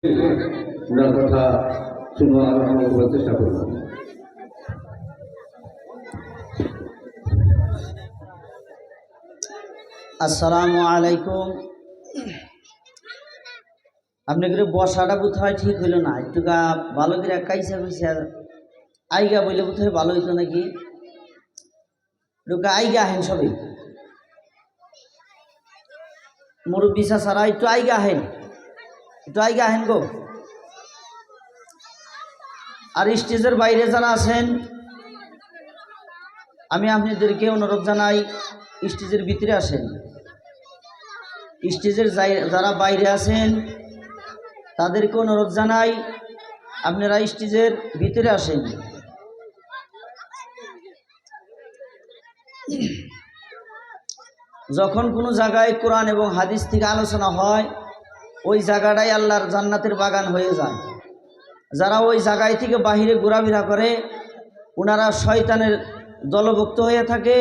ওনার কথা শুনে আমরা করার চেষ্টা করব। আসসালামু আলাইকুম। আপনি করে বসাটা বোধ হয় ঠিক হইল না, একটু ভালো করে কাইসা কইসা আইগা বইলে বোধ হয় ভালো হইতো নাকি। একটু আইগা আহেন সবাই, মুরব্বী ছাড়া একটু আইগা আহেন, একটু আইগা আহেন গো। আর স্টেজের বাইরে যারা আছেন আমি আপনাদেরকে অনুরোধ জানাই স্টেজের ভিতরে আসেন। স্টেজের যারা বাইরে আছেন তাদেরকে অনুরোধ জানাই আপনারা স্টেজের ভিতরে আসেন। যখন কোনো জায়গায় কোরআন এবং হাদিস থেকে আলোচনা হয় ওই জায়গাটাই আল্লাহর জান্নাতের বাগান হয়ে যায়। যারা ওই জায়গায় থেকে বাহিরে ঘোরাফেরা করে ওনারা শয়তানের দলভুক্ত হয়ে থাকে,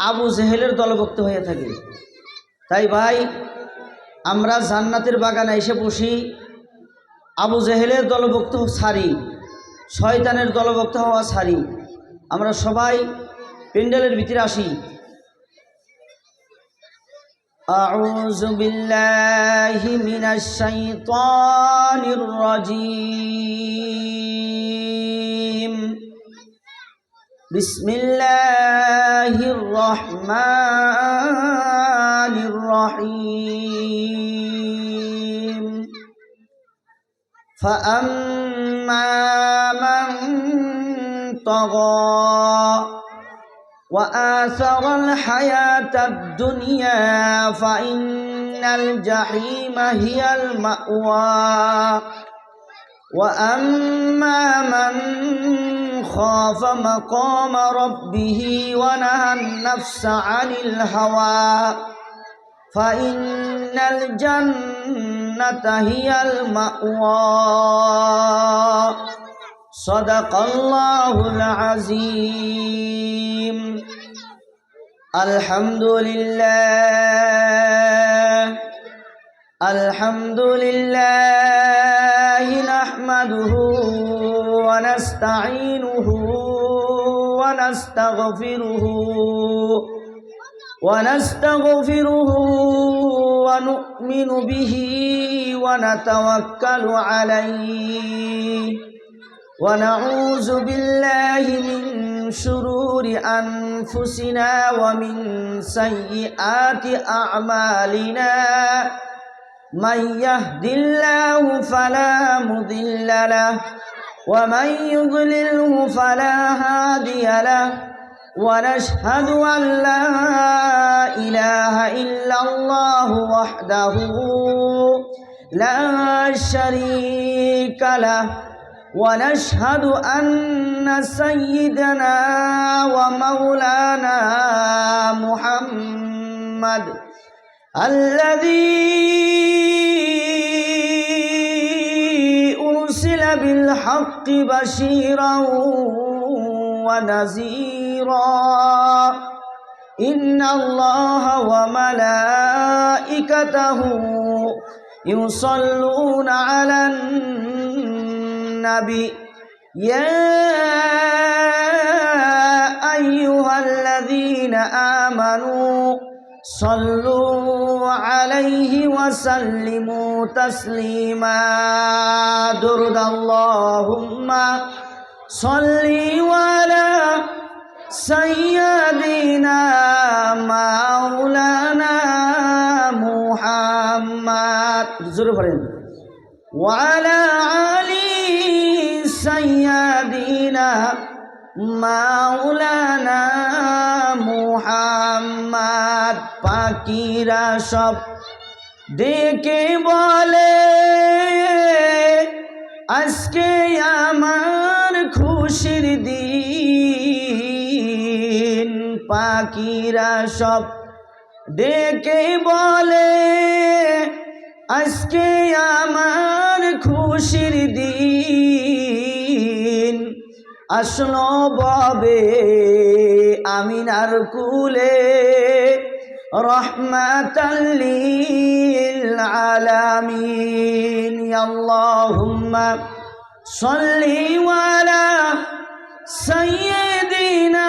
আবু জেহেলের দলভুক্ত হয়ে থাকে। তাই ভাই, আমরা জান্নাতের বাগানে এসে বসি, আবু জেহেলের দলভুক্ত ছাড়ি, শয়তানের দলভুক্ত হওয়া ছাড়ি। আমরা সবাই প্যান্ডেলের ভিতরে আসি। আউযু বিল্লাহি মিনাশ শাইতানির রাজীম। বিসমিল্লাহির রহমানির রহিম। ফাআম্মা মান তাগা وآثر الحياة الدنيا فإن الجحيم هي المأوى وأما من خاف مقام ربه ونهى النفس عن الهوى فإن الجنة هي المأوى صدق الله العظيم. الحمد لله نحمده ونستعينه ونستغفره ونؤمن به ونتوكل عليه ونعوذ بالله من شرور أنفسنا ومن سيئات أعمالنا من يهد الله فلا مضل له ومن يضلله فلا هادي له ونشهد أن لا إله إلا الله وحده لا شريك له ونشهد أن سيدنا ومولانا محمد الذي أرسل بالحق بشيرا ونذيرا إن الله وملائكته يصلون على النبي يا أيها الذين آمنوا صلوا عليه وسلموا تسليما. درد اللهم صل على سيدنا مولانا محمد وعلى آله سيدنا মাওলানা মুহাম্মদ। পাখিরা সব ডেকে বলে আজকে আমার খুশির দিন। পাখিরা সব ডেকে বলে আজকে আমার খুশির দিন। আসলো ববে আমিনার কুলে রহমাতাল লিল আলামিন। আল্লাহুম্মা সাল্লি আলা সাইয়্যিদিনা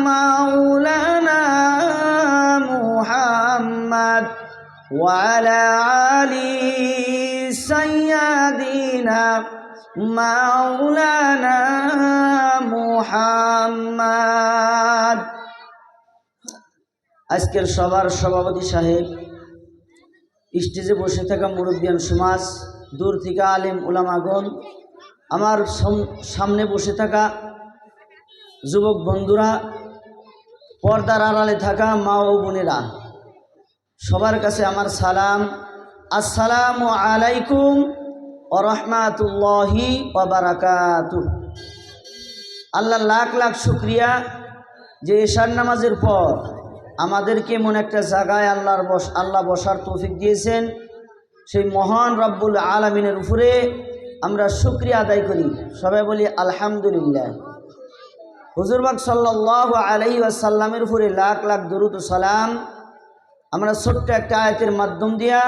মাওলানা মুহাম্মদ ওয়া আলা আলি সাইয়্যিদিনা মাওলানা মুহাম্মদ। আজকের সবার সভাপতি সাহেব, স্টেজে বসে থাকা মুরব্বিয়ান সমাজ, দূর থেকে আলেম উলামাগণ, আমার সামনে বসে থাকা যুবক বন্ধুরা, পর্দার আড়ালে থাকা মা ও বোনেরা, সবার কাছে আমার সালাম। আসসালামু আলাইকুম ওয়া রাহমাতুল্লাহি ওয়া বারাকাতুহু। আল্লাহ লাখ লাখ শুকরিয়া যে এশার নামাজের পর আমাদেরকে এমন একটা জায়গায় আল্লাহ বসার তৌফিক দিয়েছেন। সেই মহান রব্বুল আলামিনের উপরে আমরা শুকরিয়া আদায় করি। সবাই বলি আলহামদুলিল্লাহ। হুজুর পাক সাল্লাল্লাহু আলাইহি ওয়াসাল্লামের উপরে লাখ লাখ দরুদ ও সালাম আমরা ছোট্ট একটা আয়াতের মাধ্যম দিয়া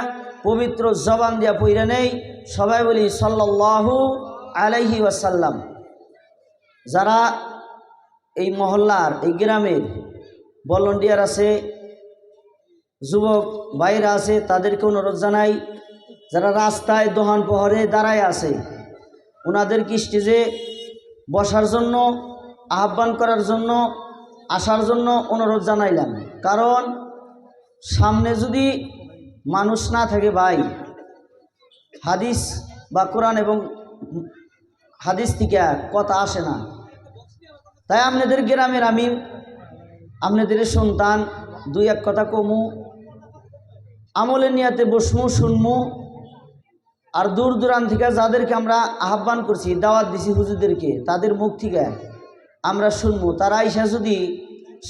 পবিত্র জবান দিয়া পইরা নেই। সবাই বলি সাল্লাল্লাহু আলাইহি ওয়াসাল্লাম। যারা এই মহল্লার, এই গ্রামের ভলান্টিয়ার আছে, যুবক ভাইরা আছে, তাদেরকে অনুরোধ জানাই, যারা রাস্তায় দোহান প্রহরে দাঁড়ায় আছে ওনাদেরকে স্টেজে বসার জন্য, আহ্বান করার জন্য, আসার জন্য অনুরোধ জানাইলাম। কারণ সামনে যদি মানুষ না থাকে ভাই, হাদিস বা কোরআন এবং হাদিস থেকে কথা আসে না। তাই আপনাদের গ্রামের আমি আপনাদের সন্তান, দুই এক কথা কমু, আমলের নিয়াতে বসমু, শুনমু। আর দূর দূরান্ত থেকে যাদেরকে আমরা আহ্বান করছি, দাওয়াত দিছি হুজুরদেরকে, তাদের মুখ থেকে আমরা শুনবো। তারা আইসা যদি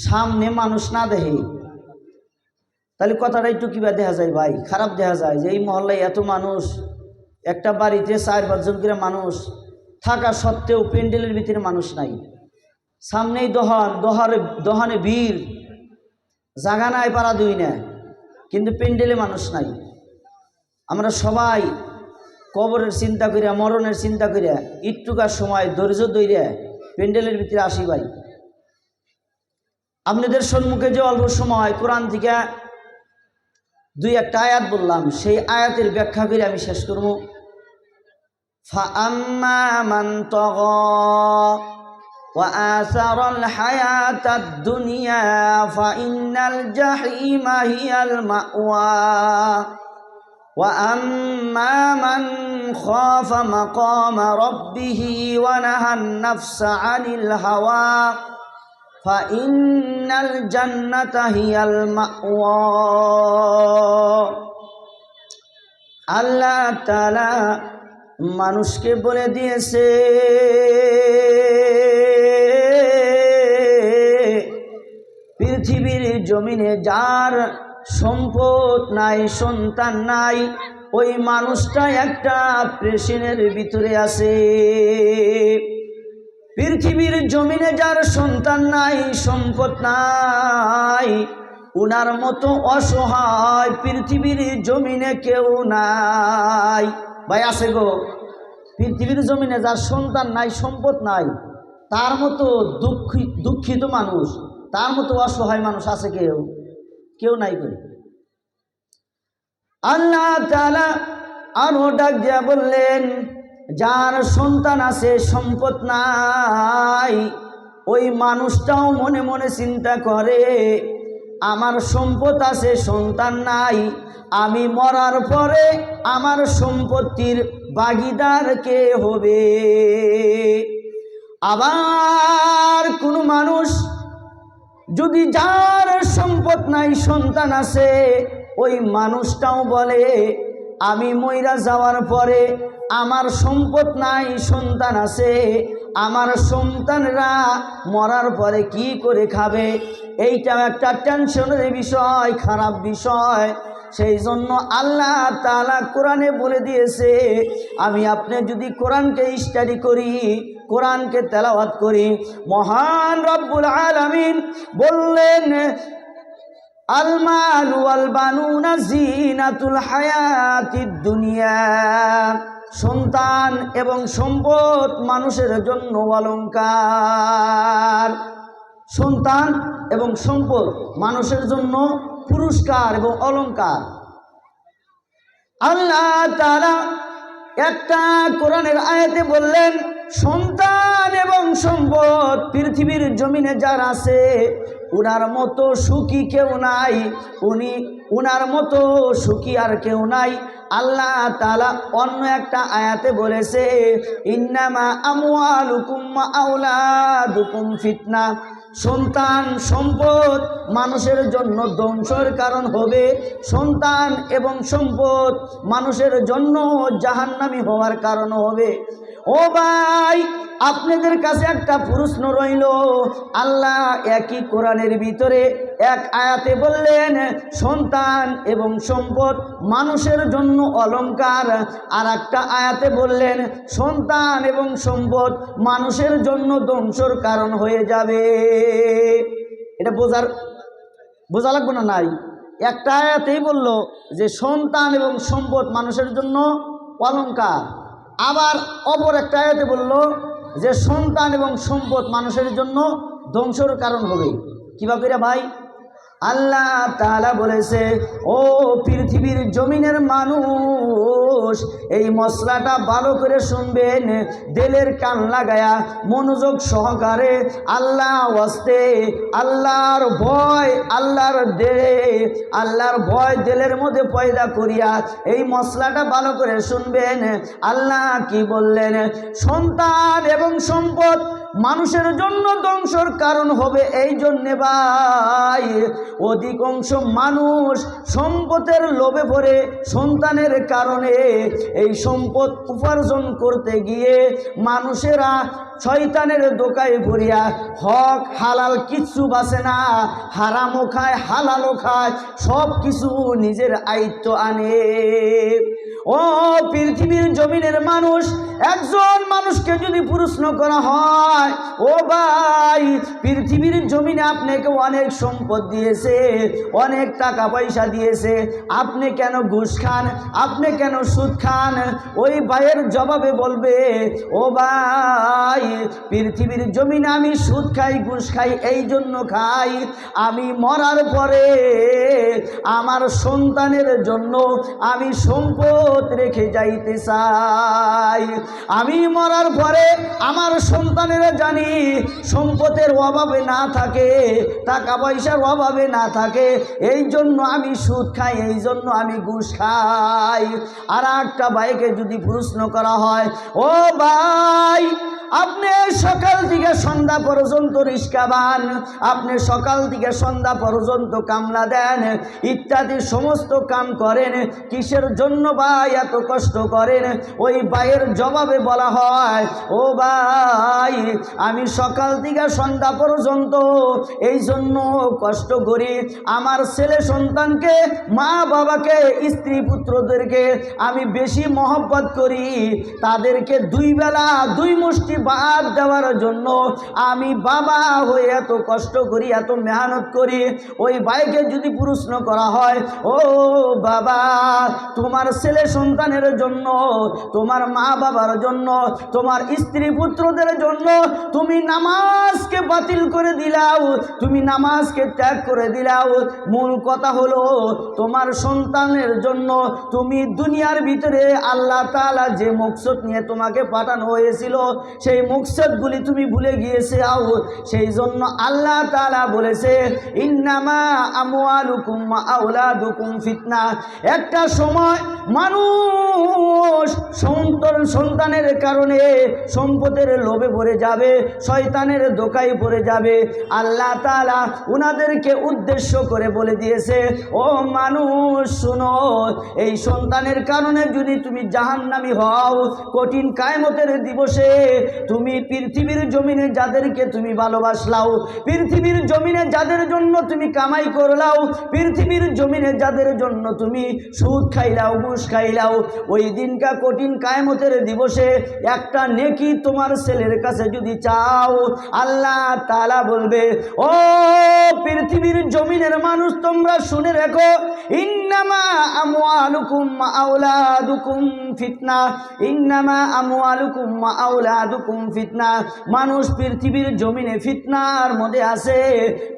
সামনে মানুষ না দেখে তাহলে কথাটা একটু কিবা দেখা যায় ভাই, খারাপ দেখা যায় যে এই মহল্লায় এত মানুষ, একটা বাড়িতে 4-5 জন করে মানুষ থাকা সত্ত্বেও প্যান্ডেলের ভিতরে মানুষ নাই। সামনেই দোহানে ভিড়, জাগা নাই, পারা দুই না, কিন্তু প্যান্ডেলে মানুষ নাই। আমরা সবাই কবরের চিন্তা করিয়া, মরণের চিন্তা করিয়া একটুকার সময় ধৈর্য ধইরা প্যান্ডেলের ভিতরে আসি ভাই। আপনাদের সম্মুখে যে অল্প সময় কোরআন থেকে দুই একটা আয়াত বললাম, সেই আয়াতের ব্যাখ্যা করে আমি শেষ করব। ফাআম্মা মান তাগা ওয়া আসারাল হায়াতাদ দুনিয়া ফাইন্নাল জাহিমা হিয়াল মাওয়া ওয়া আম্মা মান খাফা মাকামা রাব্বিহি ওয়া নাহান নাফসা আনিল হাওয়া ফাইন্নাল জান্নাতা হিয়াল মাওয়া। আল্লাহ তাআলা মানুষকে বলে দিয়েছে, পৃথিবীর জমিনে যার সম্পদ নাই, সন্তান নাই, ওই মানুষটা একটা প্রেশনের ভিতরে আছে। পৃথিবীর জমিনে যার সন্তান নাই, সম্পদ নাই, উনার মতো অসহায় পৃথিবীর জমিনে কেউ নাই। ভাই আছে গো, পৃথিবীর জমিনে যার সন্তান নাই, সম্পদ নাই, তার মতো দুঃখিত মানুষ, তার মতো অসহায় মানুষ আছে কেউ নাই গো। আল্লাহ তাআলা আরো ডাক দিয়া বললেন, যার সন্তান আছে, সম্পদ নাই, ওই মানুষটাও মনে মনে চিন্তা করে, আমার সম্পদ আছে, সন্তান নাই, আমি মরার পরে আমার সম্পত্তির ভাগীদার কে হবে? আবার কোনো মানুষ যদি যার সম্পদ নাই, সন্তান আছে, ওই মানুষটাও বলে, আমি মইরা যাওয়ার পরে আমার সম্পদ নাই, সন্তান আছে, আমার সন্তানরা মরার পরে কি করে খাবে? এইটাও একটা টেনশনের বিষয়, খারাপ বিষয়। সেই জন্য আল্লাহ তাআলা কোরআনে বলে দিয়েছে, আমি আপনি যদি কোরআনকে স্টাডি করি, কোরআনকে তেলাওয়াত করি, মহান রব্বুল আলামিন বললেন, আল মাল ওয়াল বানুনা জিনাতুল হায়াতিদ দুনিয়া, সন্তান এবং সম্পদ মানুষের জন্য অলংকার। সন্তান এবং সম্পদ মানুষের জন্য পুরস্কার এবং অলংকার। আল্লাহ তাআলা একটা কোরআনের আয়াতে বললেন, সন্তান এবং সম্পদ পৃথিবীর জমিনে যার আছে উনার মতো সুখী কেউ নাই, উনার মতো সুখী আর কেউ নাই। আল্লাহ তাআলা অন্য একটা আয়াতে বলেছে, ইন্নামা আমওয়ালুকুম ওয়া আওলাদুকুম ফিতনা, সন্তান সম্পদ মানুষের জন্য ধ্বংসের কারণ হবে, সন্তান এবং সম্পদ মানুষের জন্য জাহান্নামী হওয়ার কারণ হবে। ও ভাই, আপনাদের কাছে একটা প্রশ্ন রইল। আল্লাহ একই কোরআনের ভিতরে এক আয়াতে বললেন সন্তান এবং সম্পদ মানুষের জন্য অলংকার, আর একটা আয়াতে বললেন সন্তান এবং সম্পদ মানুষের জন্য ধ্বংসের কারণ হয়ে যাবে। এটা বোঝা লাগবে না? নাই, একটা আয়াতেই বলল যে সন্তান এবং সম্পদ মানুষের জন্য অলংকার, আবার অপর একটা আয়াতে বলল যে সন্তান এবং সম্পদ মানুষের জন্য ধ্বংসের কারণ হবে। কিভাবে রে ভাই? আল্লাহ তাআলা বলেছে, ও পৃথিবীর জমিনের মানুষ, এই মশলাটা ভালো করে শুনবেন, দিলের কান লাগায়া মনোযোগ সহকারে, আল্লাহ ওয়াস্তে, আল্লাহর ভয়, আল্লাহর ভয় দিলের মধ্যে পয়দা করিয়া এই মশলাটা ভালো করে শুনবেন। আল্লাহ কি বললেন? সন্তান এবং সম্পদ মানুষের জন্য ধ্বংসের কারণ হবে। এই জন্যে ভাই, অধিকাংশ মানুষ সম্পদের লোভে পড়ে সন্তানের কারণে এই সম্পদ উপার্জন করতে গিয়ে মানুষেরা শয়তানের দোকায় পড়িয়া হক হালাল কিচ্ছু বাঁচে না, হারামও খায় হালালও খায়, সব কিছু নিজের আয়ত্ত আনে। ও পৃথিবীর জমিনের মানুষ, একজন মানুষকে যদি প্রশ্ন করা হয়, ও ভাই পৃথিবীর জমিনে আপনাকে অনেক সম্পদ দিয়েছে, অনেক টাকা পয়সা দিয়েছে, আপনি কেন ঘুষ খান, আপনি কেন সুদ খান? ওই ভাইয়ের জবাবে বলবে, ও ভাই পৃথিবীর জমিনে আমি সুদ খাই ঘুষ খাই এই জন্য খাই, আমি মরার পরে আমার সন্তানের জন্য আমি সম্পদ রেখে যাইতে চাই। আমি মরার পরে আমার সন্তানেরা জানি সম্পদের অভাবে না থাকে, টাকা পয়সার অভাবে না থাকে, এই জন্য আমি সুদ খাই, এই জন্য আমি ঘুষ খাই। আর একটা ভাইকে যদি প্রশ্ন করা হয়, ও ভাই আপনি সকাল থেকে সন্ধ্যা পর্যন্ত রিস্কাবান, আপনি সকাল থেকে সন্ধ্যা পর্যন্ত কামলা দেন, ইত্যাদি সমস্ত কাম করেন, কিসের জন্য ভাই এত কষ্ট করেন? ওই ভাইয়ের জবাবে বলা হয়, ও ভাই আমি সকাল থেকে সন্ধ্যা পর্যন্ত এই জন্য কষ্ট করি, আমার ছেলে সন্তানকে, মা বাবাকে, স্ত্রী পুত্রদেরকে আমি বেশি মহব্বত করি, তাদেরকে দুই বেলা দুই মুষ্টি ভাত দেওয়ার জন্য আমি বাবা হয়ে এত কষ্ট করি, এত মেহনত করি। ওই ভাইকে যদি প্রশ্ন করা হয়, ও বাবা তোমার ছেলে সন্তানের জন্য, তোমার মা বাবার জন্য, তোমার স্ত্রী পুত্রদের জন্য তুমি নামাজকে বাতিল করে দিলাও, তুমি নামাজকে ত্যাগ করে দিলাও, মূল কথা হলো তোমার সন্তানের জন্য তুমি দুনিয়ার ভিতরে আল্লাহ তাআলা যে মকসদ নিয়ে তোমাকে পাঠানো হয়েছিল সেই মকসদগুলি তুমি ভুলে গিয়েছো। সেই জন্য আল্লাহ তাআলা বলেছে, ইন্নামা আমওয়ালুকুম ওয়া আওলাদুকুম ফিতনা। একটা সময় মানুষ সন্তানের কারণে সম্পদের লোভে পড়ে যাবে, শয়তানের দোকায় পড়ে যাবে। আল্লাহ তাআলা উনাদেরকে উদ্দেশ্য করে বলে দিয়েছে, ও মানুষ শুনো, এই সন্তানের কারণে যদি তুমি জাহান্নামী হও, কঠিন কিয়ামতের দিবসে তুমি পৃথিবীর জমিনে যাদেরকে তুমি ভালোবাসলাও, পৃথিবীর জমিনে যাদের জন্য তুমি কামাই করলাও, পৃথিবীর জমিনে যাদের জন্য তুমি সুদ খাইলাও ঘুষ খাইলাও, চাইলাও ওই দিনকা কঠিন কায়ামতের দিবসে একটা নেকি তোমার ছেলের কাছে যদি চাও, আল্লাহ তাআলা বলবে, ও পৃথিবীর জমিনের মানুষ তোমরা শুনে রেখো, ইন্নামা আমওয়ালুকুম ওয়া আওলাদুকুম ফিতনা, ইন্নামা আমওয়ালুকুম ওয়া আওলাদুকুম ফিতনা। মানুষ পৃথিবীর জমিনে ফিতনার মধ্যে আছে।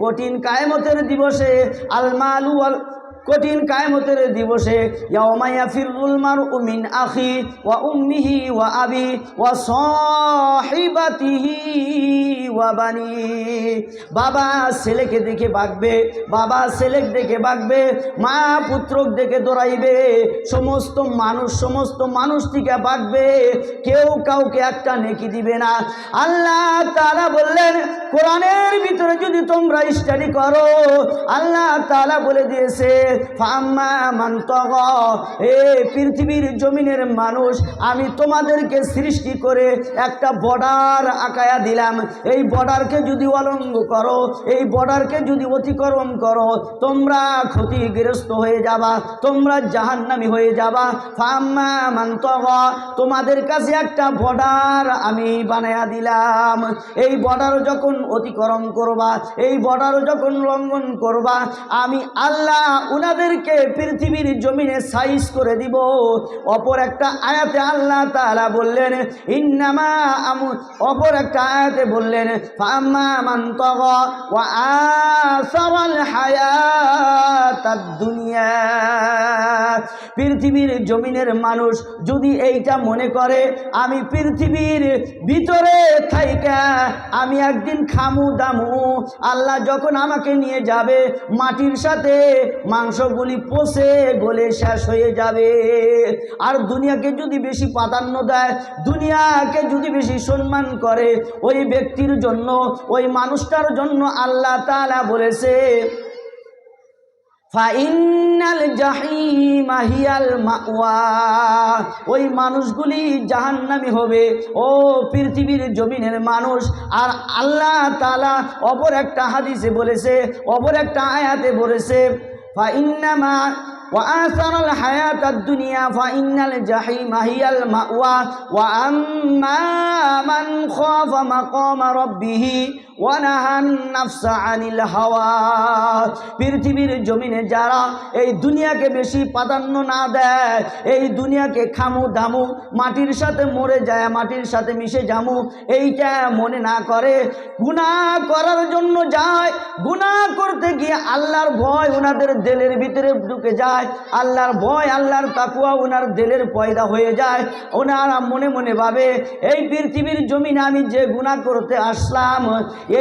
কঠিন কায়ামতের দিবসে আল মালু ওয়াল কঠিন কায়ামতের দিবসে ইয়াউমা ইয়াফিরুল মারউ মিন আখি ওয়া উম্মিহি ওয়া আবি ওয়া সাহিবাতিহি ওয়া বানি। বাবা ছেলেকে দেখে ভাগবে, বাবা ছেলেকে দেখে ভাগবে, মা পুত্রক দেখে দৌড়াইবে, সমস্ত মানুষ থেকে ভাগবে, কেউ কাউকে একটা নেকি দিবে না। আল্লাহ তাআলা বললেন, কোরআনের ভিতরে যদি তোমরা স্টাডি করো, আল্লাহ তাআলা বলে দিয়েছে, ফাম্মা মান তাগা, এ পৃথিবীর জমিনের মানুষ, আমি তোমাদেরকে সৃষ্টি করে একটা বর্ডার আঁকায়া দিলাম। এই বর্ডারকে যদি উল্লঙ্ঘন করো, এই বর্ডারকে যদি অতিক্রম করো, তোমরা ক্ষতিগ্রস্ত হয়ে যাবা, তোমরা জাহান্নামী হয়ে যাবা। ফাম্মা মান তাগা, তোমাদের কাছে একটা বর্ডার আমি বানায়া দিলাম। এই বর্ডার যখন অতিক্রম করবা, এই বর্ডার যখন লঙ্ঘন করবা, আমি আল্লাহ উনাদেরকে পৃথিবীর জমিনে সাইজ করে দিব। অপর একটা আয়াতে আল্লাহ তাআলা বললেন, ইন্নামা অপর একটা আয়াতে বললেন, ফাম্মা মান তাগা ওয়া আসারাল হায়াতাদ দুনিয়া। পৃথিবীর জমিনের মানুষ যদি এইটা মনে করে আমি পৃথিবীর ভিতরে থাইকা আমি একদিন খামু দামু, আল্লাহ যখন আমাকে নিয়ে যাবে মাটির সাথে মাংসগুলি পচে গলে শেষ হয়ে যাবে। আর দুনিয়াকে যদি বেশি প্রাধান্য দেয়, দুনিয়াকে যদি বেশি সম্মান করে, ওই ব্যক্তির জন্য, ওই মানুষটার জন্য আল্লাহ তাআলা বলেছে, ফাইন্নাল জাহিমা হিয়াল মাওয়া, ওই মানুষগুলি জাহান্নামী হবে। ও পৃথিবীর জমিনের মানুষ। আর আল্লাহ তাআলা অপর একটা হাদিসে বলেছে, অপর একটা আয়াতে বলেছে, ফাইন্নামা ওয়া আসারাল হায়াতাদ দুনিয়া ফাইন্নাল জাহিমা হিয়াল মাওয়া ওয়া আম্মা মান খাফা মাকামা রাব্বিহি ওয়া নাহান নাফসা আনিল হাওয়া। পৃথিবীর জমিনে যারা এই দুনিয়াকে বেশি প্রাধান্য না দেয়, এই দুনিয়াকে খামু দামু, মাটির সাথে মরে যায়, মাটির সাথে মিশে যামু, এইটা মনে না করে, গুনাহ করার জন্য যায়, গুনাহ করতে গিয়ে আল্লাহর ভয় ওনাদের দিলের ভিতরে ঢুকে যায়, আল্লাহর ভয়, আল্লাহর তাকওয়া ওনার দিলের পয়দা হয়ে যায়। ওনারা মনে মনে ভাবে, এই পৃথিবীর জমিনে আমি যে গুনাহ করতে আসলাম,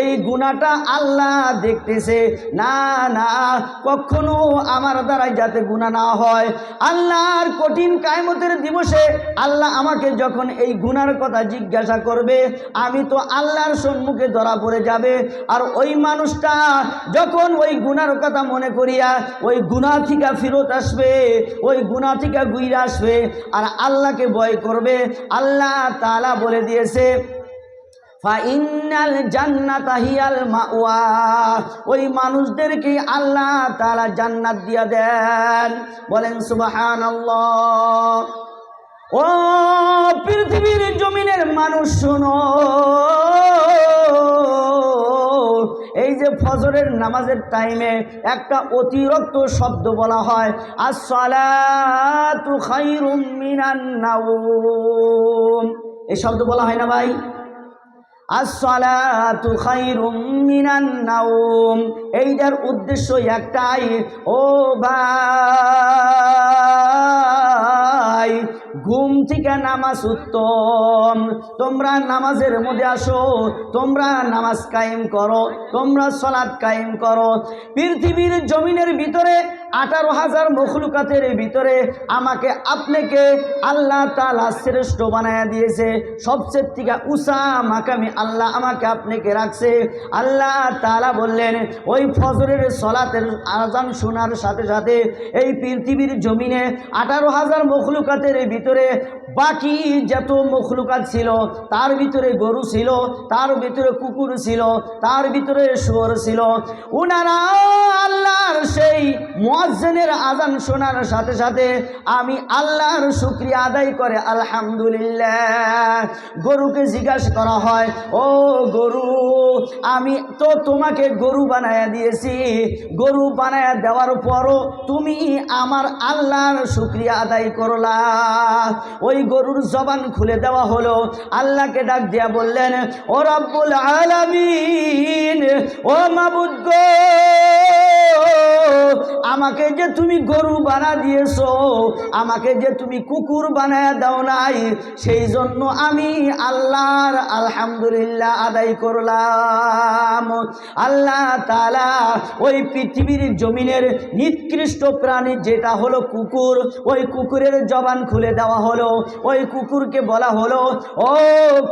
এই গুনাহটা আল্লাহ দেখতেছে না, না কখনো আমার দ্বারাই যাতে গুনাহ না হয়। আল্লাহর কঠিন কিয়ামতের দিবসে আল্লাহ আমাকে যখন এই গুনার কথা জিজ্ঞাসা করবে, আমি তো আল্লাহর সম্মুখে ধরা পড়ে যাবে। আর ওই মানুষটা যখন ওই গুনার কথা মনে করিয়া ওই গুনাহ থেকে ফিরত আসবে, ওই গুনাহ থেকে ঘুরে আসবে আর আল্লাহকে ভয় করবে। আল্লাহ তাআলা বলে দিয়েছে, ফাইন্নাল জান্নাতা হিয়াল মাওয়া, ওই মানুষদেরকে আল্লাহ তাআলা জান্নাত দিয়া দেন। বলেন সুবহানাল্লাহ। ও পৃথিবীর জমিনের মানুষ শোনো, এই যে ফজরের নামাজের টাইমে একটা অতিরিক্ত শব্দ বলা হয়, আসসালাতু খায়রুম মিনান নাওম, এই শব্দ বলা হয় না ভাই? আসসালাতু খায়রুম মিনান নাওম, এইটার উদ্দেশ্য একটাই, ও ভাই ঘুম থেকে নামাজ উত্তম, তোমরা নামাজের মধ্যে আসো, তোমরা নামাজ কায়েম করো, তোমরা সালাত কায়েম করো। পৃথিবীর জমিনের ভিতরে 18,000 মখলুকাতের ভিতরে আমাকে আপনাকে আল্লাহ তাআলা শ্রেষ্ঠ বানায়া দিয়েছে, সবচেয়ে থেকে উঁচা মাকামে আল্লাহ আমাকে আপনাকে রাখছে। আল্লাহ তাআলা বললেন, ওই ফজরের সালাতের আযান শোনার সাথে সাথে এই পৃথিবীর জমিনে 18,000 মখলুকাতের ভিতরে ভিতরে বাকি যত মখলুকাত ছিল, তার ভিতরে গরু ছিল, তার ভিতরে কুকুর ছিল, তার ভিতরে শুয়োর ছিল, ওনারা আল্লাহর সেই মুয়াজ্জিনের আজান শোনার সাথে সাথে আমি আল্লাহর শুকরিয়া আদায় করে আলহামদুলিল্লাহ। গরুকে জিজ্ঞাসা করা হয়, ও গরু, আমি তো তোমাকে গরু বানায়া দিয়েছি, গরু বানায়া দেওয়ার পরও তুমি আমার আল্লাহর শুকরিয়া আদায় করলা। ওই গরুর জবান খুলে দেওয়া হলো, আল্লাহকে ডাক দিয়া বললেন, ও রব্বুল আলামিন, ও মাবুদ গো, আমাকে যে তুমি গরু বানা দিয়েছো, আমাকে যে তুমি কুকুর বানায় দাও নাই, সেই জন্য আমি আল্লাহর আলহামদুলিল্লাহ আদায় করলাম। আল্লাহ তাআলা ওই পৃথিবীর জমিনের নিকৃষ্ট প্রাণী যেটা হলো কুকুর, ওই কুকুরের জবান খুলে দেওয়া হলো। ওই কুকুরকে বলা হলো, ও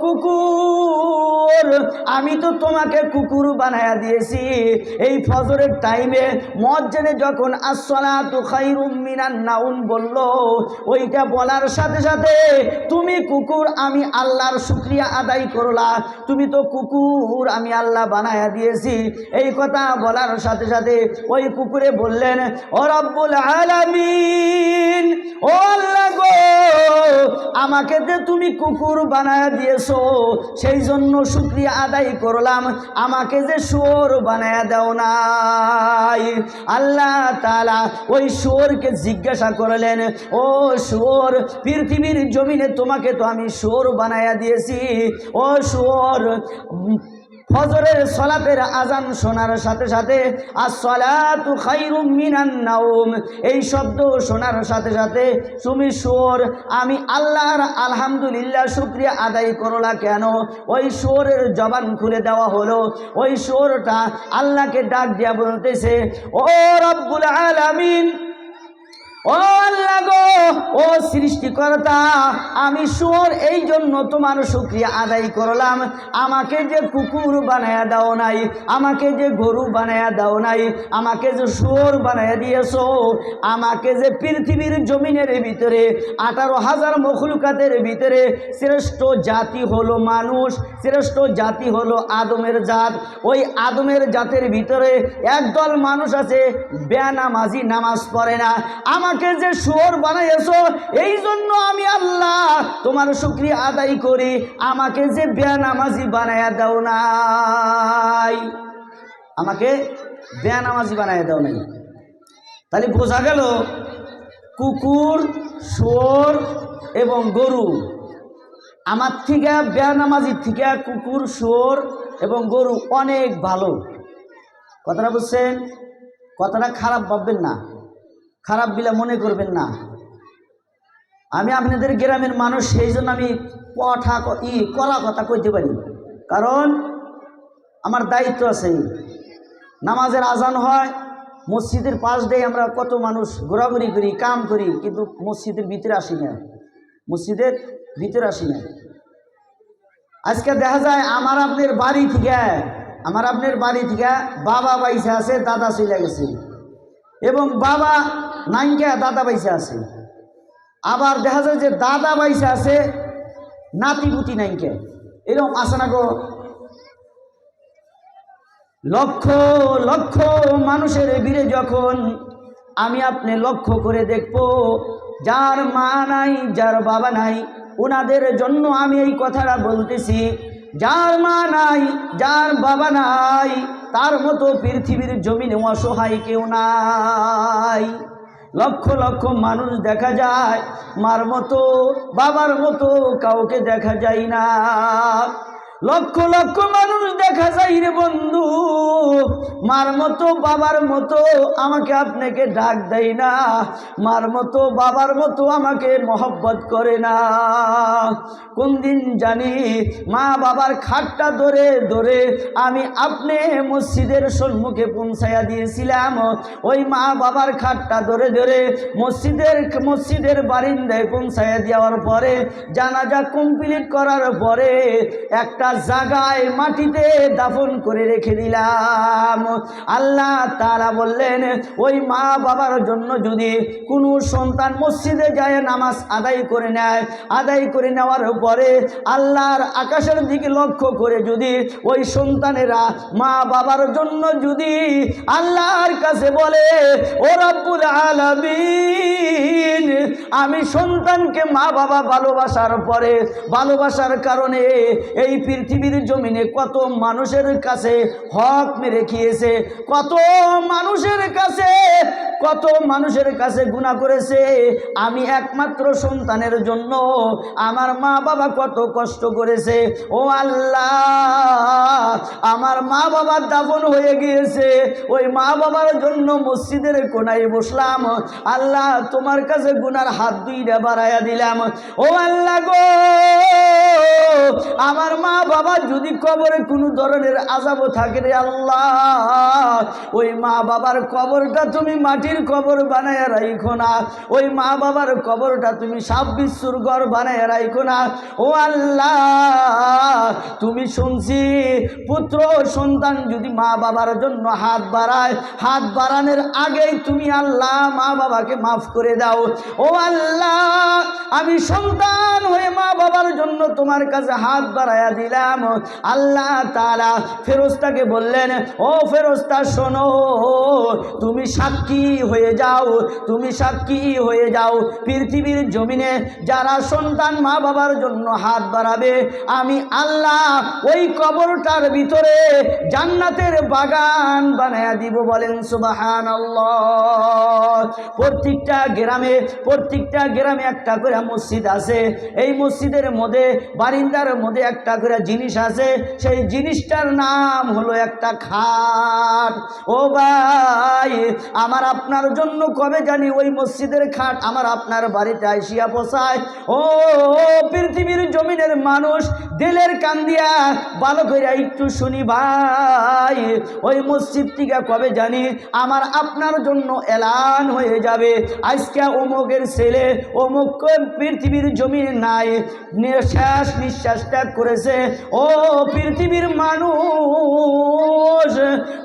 কুকুর, আমি তো তোমাকে কুকুর বানায়া দিয়েছি। এই ফজরের টাইমে মুয়াজ্জিন যখন আসসালাতু খায়রুম মিনান নাউম বলল, ওইটা বলার সাথে সাথে তুমি কুকুর, আমি আল্লাহর শুকরিয়া আদায় করলা। তুমি তো কুকুর, আমি আল্লাহ বানায়া দিয়েছি। এই কথা বলার সাথে সাথে ওই কুকুরে বললেন, ও রব্বুল আলামিন, ও আল্লাহ গো, আমাকে যে তুমি কুকুর বানায়া দিয়েছো, সেই জন্য শুকরিয়া আদায় করলাম, আমাকে যে শুয়োর বানায়া দাও নাই। আল্লাহ তাআলা ওই শুয়োরকে জিজ্ঞাসা করলেন, ও শুয়োর, পৃথিবীর জমিনে তোমাকে তো আমি শুয়োর বানায়া দিয়েছি, ও শুয়োর, ফজরের সালাতের আজান শোনার সাথে সাথে আসসালাতু খায়রুম মিনান নাওম এই শব্দ শোনার সাথে সাথে তুমি শুয়োর, আমি আল্লাহর আলহামদুলিল্লাহ শুকরিয়া আদায় করলা কেন? ওই শুয়োরের জবান খুলে দেওয়া হলো। ওই শুয়োরটা আল্লাহকে ডাক দিয়া বলতেছে, ও রব্বুল আলামিন, ও আল্লাহ গো, ও সৃষ্টিকর্তা, আমি শুয়োর এই জন্য তোমার শুকরিয়া আদায় করলাম, আমাকে যে কুকুর বানায়া দাও নাই, আমাকে যে গরু বানায়া দাও নাই, আমাকে যে শুয়োর বানায়া দিয়েছো, আমাকে যে পৃথিবীর জমিনের ভিতরে 18,000 মখলুকাতের ভিতরে শ্রেষ্ঠ জাতি হলো মানুষ, শ্রেষ্ঠ জাতি হলো আদমের জাত। ওই আদমের জাতের ভিতরে একদল মানুষ আছে বেনামাজি, নামাজ পড়ে না, আমাকে যে শুয়োর বানাইছো এই জন্য আমি আল্লাহ তোমার শুকরিয়া আদায় করি, আমাকে যে বেনামাজি বানায়া দাও নাই, আমাকে বেনামাজি বানায়া দাও নাই। তাহলে বোঝা গেল কুকুর, শুয়োর এবং গরু আমার থেকে, বেনামাজির থেকে কুকুর, শুয়োর এবং গরু অনেক ভালো। কথাটা বুঝছেন? কথাটা খারাপ ভাববেন না, খারাপ বিলা মনে করবেন না। আমি আপনাদের গ্রামের মানুষ, সেই জন্য আমি কড়া কথা কইতে পারি, কারণ আমার দায়িত্ব আছে। নামাজের আজান হয়, মসজিদের পাশ দিয়ে আমরা কত মানুষ ঘোরাঘুরি করি, কাম করি, কিন্তু মসজিদের ভিতরে আসি না, মসজিদের ভিতরে আসি না। আজকে দেখা যায় আমার আপনার বাড়ি থেকে বাবা বাইসে আছে, দাদা চলে গেছে, এবং বাবা নাইকা দাদা বাইসে আছে। আবার দেখা যায় যে দাদা বাইসে আছে, নাতিপুতি নাইকে, এরকম আসে না গো। লক্ষ লক্ষ মানুষের ভিড়ে যখন আমি আপনি লক্ষ্য করে দেখব, যার মা নাই, যার বাবা নাই, ওনাদের জন্য আমি এই কথাটা বলতেছি। যার মা নাই, যার বাবা নাই, তার মতো পৃথিবীর জমিনে অসহায় কেউ নাই। লক্ষ লক্ষ মানুষ দেখা যায়, মার মতো, বাবার মতো কাউকে দেখা যায় না। লক্ষ লক্ষ মানুষ দেখা যায় রে বন্ধু, মার মতো, বাবার মতো আমাকে আপনাকে ডাক দেয় না, মার মতো, বাবার মতো আমাকে মহব্বত করে না। কোন দিন জানি মা বাবার খাটটা ধরে ধরে আমি আপনি মসজিদের সম্মুখে পৌঁছাইয়া দিয়েছিলাম। ওই মা বাবার খাটটা ধরে ধরে মসজিদের বারিন্দায় পৌঁছাইয়া দেওয়ার পরে, জানাজা কমপ্লিট করার পরে একটা একটা জায়গায় মাটিতে দাফন করে রেখে দিলাম। আল্লাহ তাআলা বললেন ওই মা বাবার জন্য যদি কোনো সন্তান মসজিদে যায় নামাজ আদায় করে নেয়, আদায় করে নেওয়ার পরে আল্লাহর আকাশের দিকে লক্ষ্য করে যদি ওই সন্তানেরা মা বাবার জন্য যদি আল্লাহর কাছে বলে ও রব্বুল আলামিন, আমি সন্তানকে মা বাবা ভালোবাসার পরে ভালোবাসার কারণে এই পৃথিবীর জমিনে কত মানুষের কাছে হক মেরে খেয়েছে, কত মানুষের কাছে গুনাহ করেছে, আমি একমাত্র সন্তানের জন্য আমার মা বাবা কত কষ্ট করেছে। ও আল্লাহ, আমার মা বাবার দাফন হয়ে গিয়েছে, ওই মা বাবার জন্য মসজিদের কোনায় বসলাম। আল্লাহ তোমার কাছে গুনার হাত দুইটা বাড়াইয়া দিলাম। ও আল্লাহ গো, আমার মা বাবা যদি কবরে কোনো ধরনের আযাব থাকে রে আল্লাহ, ওই মা বাবার কবরটা তুমি মাটির কবর বানায় রাখো না, ওই মা বাবার কবরটা তুমি সাপ বিচ্ছুর ঘর বানায় রাখো না। ও আল্লাহ, তুমি শুনছি পুত্র সন্তান যদি মা বাবার জন্য হাত বাড়ায়, হাত বাড়ানোর আগেই তুমি আল্লাহ মা বাবাকে মাফ করে দাও। ও আল্লাহ, আমি সন্তান হয়ে মা বাবার জন্য তোমার কাছে হাত বাড়াইয়া দিলাম। আল্লাহ তাআলা ফেরেশতাকে বললেন ও ফেরেশতা শোনো, তুমি সাক্ষী হয়ে যাও, তুমি সাক্ষী হয়ে যাও, পৃথিবীর জমিনে যারা সন্তান মা বাবার জন্য হাত বাড়াবে আমি আল্লাহ ওই কবরটার ভিতরে জান্নাতের বাগান বানায়া দিব। বলেন সুবহানাল্লাহ। প্রত্যেকটা গ্রামে একটা করে মসজিদ আছে, এই মসজিদের মধ্যে বারিন্দার মধ্যে একটা করে জিনিস আছে, সেই জিনিসটার নাম হলো একটা খাট। ও ভাই, আমার আপনার জন্য কবে জানি ওই মসজিদের খাট আমার আপনার বাড়িতে আইসিয়া পৌঁছায়। ও পৃথিবীর জমিনের মানুষ দিলের কান দিয়া ভালো করে একটু শুনি ভাই, ওই মসজিদ থেকে কবে জানি আমার আপনার জন্য এলান হয়ে যাবে, আজকে অমুকের ছেলে অমুক পৃথিবীর জমিন নাই, শেষ নিঃশ্বাস ত্যাগ করেছে। ও পৃথিবীর মানুষ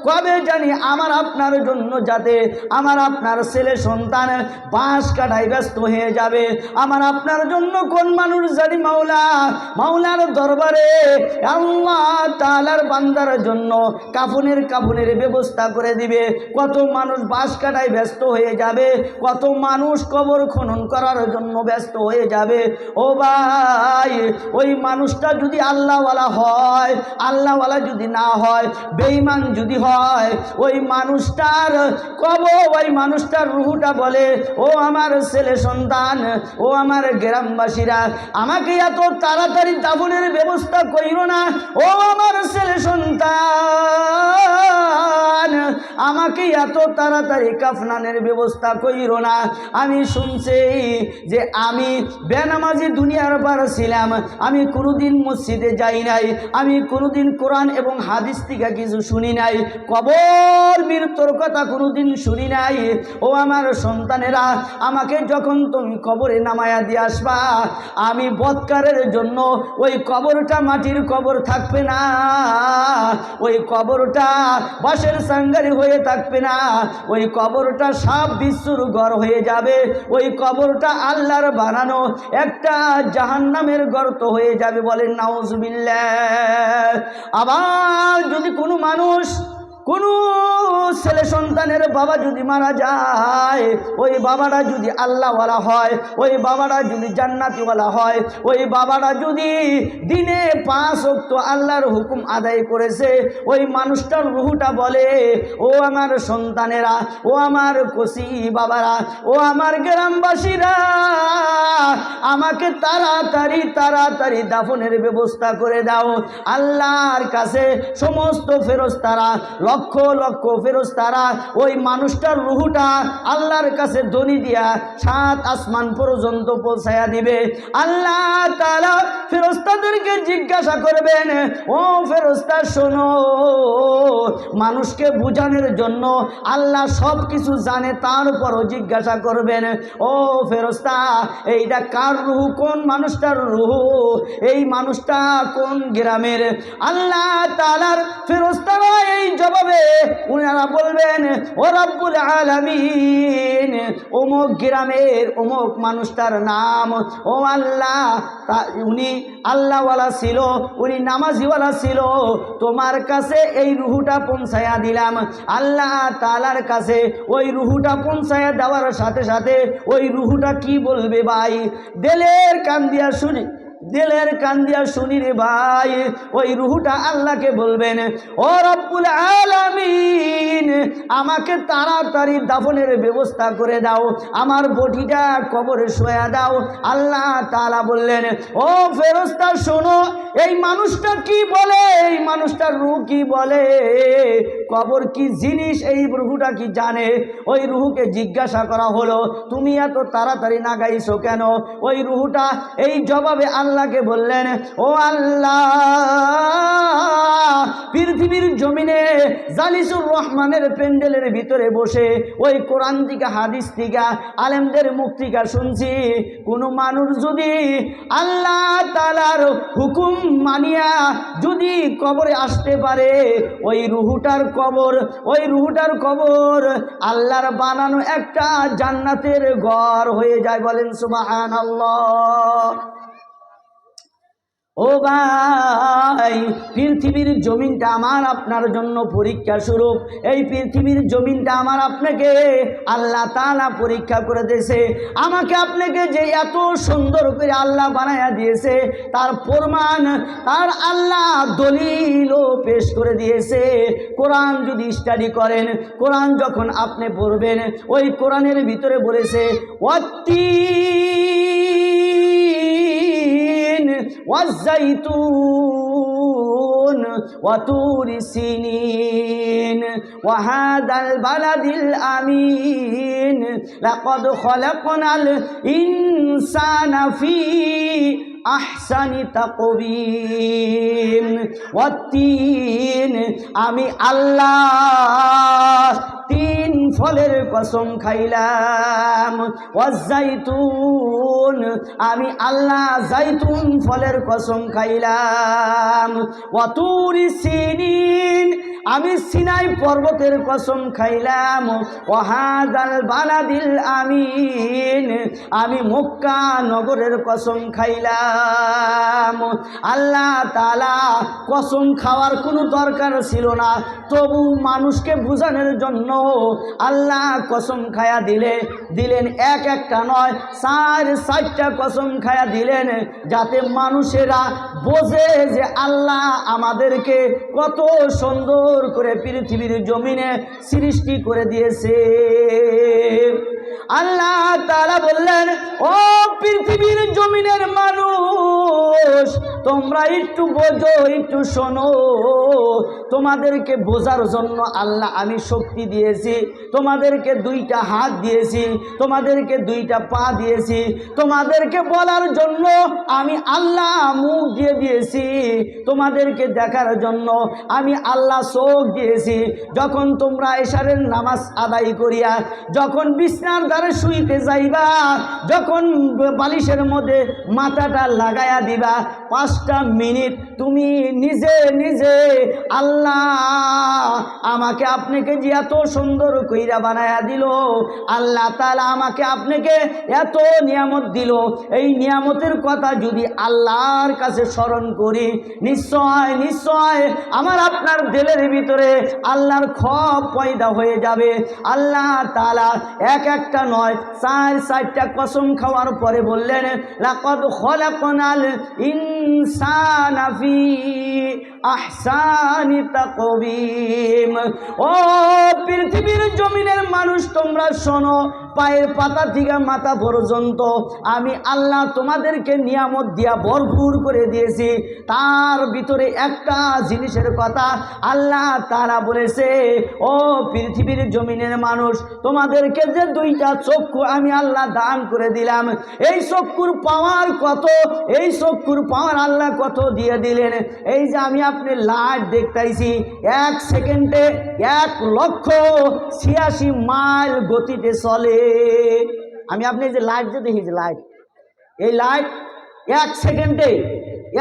কবে জানি আমার আপনার জন্য যাতে আমার আপনার ছেলে সন্তান বাঁশ কাটায় ব্যস্ত হয়ে যাবে, আমার আপনার জন্য কোন মানুষ জানি মাওলার দরবারে আল্লাহ তাআলার বান্দার জন্য কাফনের ব্যবস্থা করে দিবে। কত মানুষ বাঁশ কাটায় ব্যস্ত হয়ে যাবে, কত মানুষ কবর খনন করার জন্য ব্যস্ত হয়ে যাবে। ও ভাই, ওই মানুষটা যদি আল্লাহওয়ালা হয়, আল্লাহওয়ালা যদি না হয়, বেঈমান যদি হয়, ওই মানুষটার ওই মানুষটার রুহটা বলে ও আমার ছেলে সন্তান, ও আমার গ্রামবাসীরা, আমাকে এত তাড়াতাড়ি দাফনের ব্যবস্থা কইরো না। ও আমার ছেলে সন্তান, আমাকে এত তাড়াতাড়ি কাফনানের ব্যবস্থা কইরো না। আমি শুনছি যে আমি বেনামাজি দুনিয়ার বার ছিলাম, আমি কোনোদিন মসজিদে যাই নাই, আমি কোনোদিন কোরআন এবং হাদিস থেকে কিছু শুনি নাই, কবর মৃত্যুর কথা কোনোদিন শুনি নাই। ও আমার সন্তানেরা, আমাকে যখন তুমি কবরে নামায়া দিয়ে আসবা, আমি বৎকারের জন্য ওই কবরটা মাটির কবর থাকবে না, ওই কবরটা বাঁশের সাঙ্গারি হয়ে থাকবে না, ওই কবরটা সাপ বিচ্ছুর ঘর হয়ে যাবে, ওই কবরটা আল্লাহর বানানো একটা জাহান্নামের গর্ত হয়ে যাবে। বলেন নাউজুবিল্লাহ। আবার যদি কোনো মানুষ কোনো ছেলে সন্তানের বাবা যদি মারা যায়, ওই বাবাটা যদি আল্লাহওয়ালা হয়, ওই বাবাটা যদি জান্নাতিওয়ালা হয়, ওই বাবাটা যদি দিনে 5 ওয়াক্ত আল্লাহর হুকুম আদায় করেছে, ওই মানুষটার রুহটা বলে ও আমার সন্তানেরা, ও আমার কচি বাবারা, ও আমার গ্রামবাসীরা, আমাকে তাড়াতাড়ি দাফনের ব্যবস্থা করে দাও। আল্লাহর কাছে সমস্ত ফেরেশতারা, লক্ষ লক্ষ ফেরেশতারা ওই মানুষটার রুহটা আল্লাহর কাছে ধ্বনি দিয়া 7 আসমান পর্যন্ত পৌঁছায়া দিবে। আল্লাহ তাআলা ফেরেশতাদের আমাদেরকে জিজ্ঞাসা করবেন, ও ফেরেশতা শোনো, মানুষকে বুঝানোর জন্য আল্লাহ সব কিছু জানে, তারপরও জিজ্ঞাসা করবেন, ও ফেরেশতা এইটা কার রূহ, কোন মানুষটার রূহ, এই মানুষটা কোন গ্রামের? আল্লাহ তাআলার ফেরেশতারা এই জবাবে উনারা বলবেন, ও রব্বুল আলামিন, অমুক গ্রামের অমুক মানুষটার নাম, ও আল্লাহ উনি আল্লাহওয়ালা ছিল, উনি নামাজিওয়ালা ছিল, তোমার কাছে এই রুহুটা পৌঁছায়া দিলাম। আল্লাহ তাআলার কাছে ওই রুহুটা পৌঁছায়া দেওয়ার সাথে সাথে ওই রুহুটা কি বলবে ভাই? দিলের কান দিয়া শুনি রে ভাই, ওই রুহুটা আল্লাহকে বলবেন, ও রব্বুল আলামিন, আমাকে তাড়াতাড়ি দাফনের ব্যবস্থা করে দাও, আমার বডিটা কবরে শোয়া দাও। আল্লাহ তাআলা বললেন, ও ফেরেশতা শোনো, এই মানুষটা কি বলে, এই মানুষটার রূহ কি বলে, কবর কি জিনিস এই রুহুটা কি জানে? ওই রুহুকে জিজ্ঞাসা করা হলো, তুমি এত তাড়াতাড়ি না গাইছো কেন? ওই রুহুটা এই জবাবে আল্লাহকে বললেন, ও আল্লাহ, পৃথিবীর জমিনে জালিসুর রহমানের প্যান্ডেলের ভিতরে বসে ওই কোরআন থেকে হাদিস থেকে আলেমদের মুখ থেকে শুনছি, কোনো মানুষ যদি আল্লাহ তাআলার হুকুম মানিয়া যদি কবরে আসতে পারে, ওই রুহুটার কবর আল্লাহর বানানো একটা জান্নাতের ঘর হয়ে যায়। বলেন সুবহানাল্লাহ। ও ভাই, পৃথিবীর জমিনটা আমার আপনার জন্য পরীক্ষা স্বরূপ। এই পৃথিবীর জমিনটা আমার আপনাকে আল্লাহ তাআলা পরীক্ষা করে দিয়েছে। আমাকে আপনাকে যে এত সুন্দর করে আল্লাহ বানায়া দিয়েছে, তার প্রমাণ তার আল্লাহ দলিলও পেশ করে দিয়েছে। কোরআন যদি স্টাডি করেন, কোরআন যখন আপনি পড়বেন, ওই কোরআনের ভিতরে বলেছে, والزيتون وطور سينين وهذا البلد الأمين لقد خلقنا الإنسان في আহসানি তাকবীম ওয়াত্তিন, আমি আল্লাহ তিন ফলের কসম খাইলাম, ওয়াজ্জাইতুন, আমি আল্লাহ জাইতুন ফলের কসম খাইলাম, ওয়াতুরি সিনিন, আমি সিনাই পর্বতের কসম খাইলাম, ওয়াহাদাল বালাদিল আমিন, আমি মক্কা নগরের কসম খাইলাম। আল্লাহ তাআলা কসম খাওয়ার কোনো দরকার ছিল না, তবু মানুষকে বোঝানোর জন্য আল্লাহ কসম খায়া দিলেন একটা নয়, 4-4টা কসম খায়া দিলেন, যাতে মানুষেরা বোঝে যে আল্লাহ আমাদেরকে কত সুন্দর করে পৃথিবীর জমিনে সৃষ্টি করে দিয়েছে। আল্লাহ তাআলা বললেন, ও পৃথিবীর জমিনের মানুষ, তোমরা একটু বোঝো, একটু শোনো, তোমাদেরকে বোঝার জন্য আল্লাহ আমি শক্তি দিয়েছি, তোমাদেরকে 2টা হাত দিয়েছি, তোমাদেরকে 2টা পা দিয়েছি, তোমাদেরকে বলার জন্য আমি আল্লাহ মুখ দিয়ে দিয়েছি, তোমাদেরকে দেখার জন্য আমি আল্লাহ চোখ দিয়েছি। যখন তোমরা এশারের নামাজ আদায় করিয়া যখন বিছনার ধারে শুইতে যাইবা, যখন বালিশের মধ্যে মাথাটা লাগায়া দিবা, 5টা মিনিট তুমি নিজে নিজে আল্লাহ আমাকে আপনাকে যে এত সুন্দর কইরা বানায়া দিল, আল্লাহ তাআলা আমাকে আপনাকে এত নিয়ামত দিল, এই নিয়ামতের কথা যদি আল্লাহর কাছে স্মরণ করি, নিশ্চয় আমার আপনার দিলের ভিতরে আল্লাহর খব পয়দা হয়ে যাবে। আল্লাহ তাআলা একটা নয়, 4-4টা কসম খাওয়ার পরে বললেন, লাকাদ খলাকনাল ইনসানা ফি আহসানি তাকবীম। ও পৃথিবীর জমিনের মানুষ তোমরা শোনো, পায়ের পাতা থেকে মাথা পর্যন্ত আমি আল্লাহ তোমাদেরকে নিয়ামত দিয়া ভরপুর করে দিয়েছি। তার ভিতরে একটা জিনিসের কথা আল্লাহ তাআলা বলেছে, ও পৃথিবীর জমিনের মানুষ, তোমাদেরকে যে দুইটা চক্ষু আমি আল্লাহ দান করে দিলাম, এই চক্ষুর পাওয়ার কত, এই চক্ষুর পাওয়ার আল্লাহ কত দিয়ে দিলেন। এই যে আমি আপনি লাইট দেখতেছি, 1 সেকেন্ডে 1,86,000 মাইল গতিতে চলে। আমি আপনি যে লাইট যে দেখি, যে লাইট, এই লাইট 1 সেকেন্ডে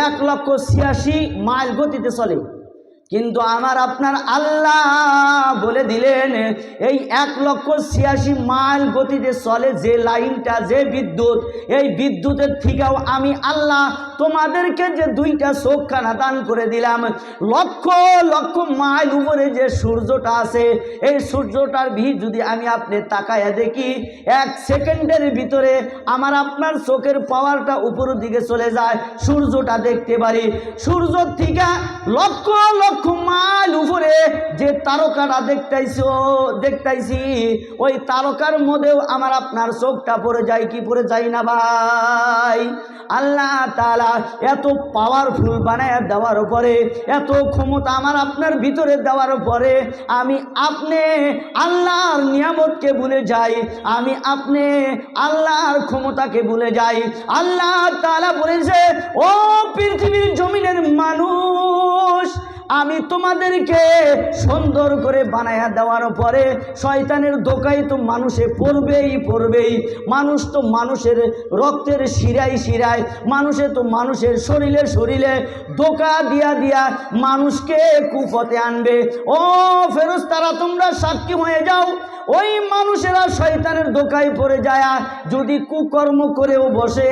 1,86,000 মাইল গতিতে চলে। কিন্তু আমার আপনার আল্লাহ বলে দিলেন, এই 1,86,000 মাইল গতিতে চলে যে লাইনটা, যে বিদ্যুৎ, এই বিদ্যুতের থেকেও আমি আল্লাহ তোমাদেরকে যে দুইটা চোখখানা দান করে দিলাম, লক্ষ লক্ষ মাইল উপরে যে সূর্যটা আছে, এই সূর্যটার যদি আমি আপনি তাকায়া দেখি, 1 সেকেন্ডের ভিতরে আমার আপনার চোখের পাওয়ারটা উপরের দিকে চলে যায়, সূর্যটা দেখতে পারি। সূর্য থেকে লক্ষ লক্ষ মাইল উপরে যে তারকাটা দেখতেছি, ওই তারকার মধ্যেও আমার আপনার চোখটা পড়ে যায় কি পড়ে যায় না ভাই? আল্লাহ তাআলা এত পাওয়ারফুল বানায় দেওয়ার পরে, এত ক্ষমতা আমার আপনার ভিতরে দেওয়ার পরে আমি আপনি আল্লাহর নিয়ামতকে ভুলে যাই, আমি আপনি আল্লাহর ক্ষমতাকে ভুলে যাই। আল্লাহ তাআলা বলেছে, ও পৃথিবীর জমিনের মানুষ, আমি তোমাদেরকে সুন্দর করে বানায়া দেওয়ার পরে শয়তানের ধোঁকায় তো মানুষে পড়বেই। মানুষ তো মানুষের রক্তের শিরায় শিরায়, মানুষে তো মানুষের শরীরে ধোঁকা দিয়া মানুষকে কুপথে আনবে। ও ফেরেশতারা, তোমরা সাক্ষী হয়ে যাও, ওই মানুষেরা শয়তানের ধোঁকায় পড়ে যায়, যদি কুকর্ম করেও বসে,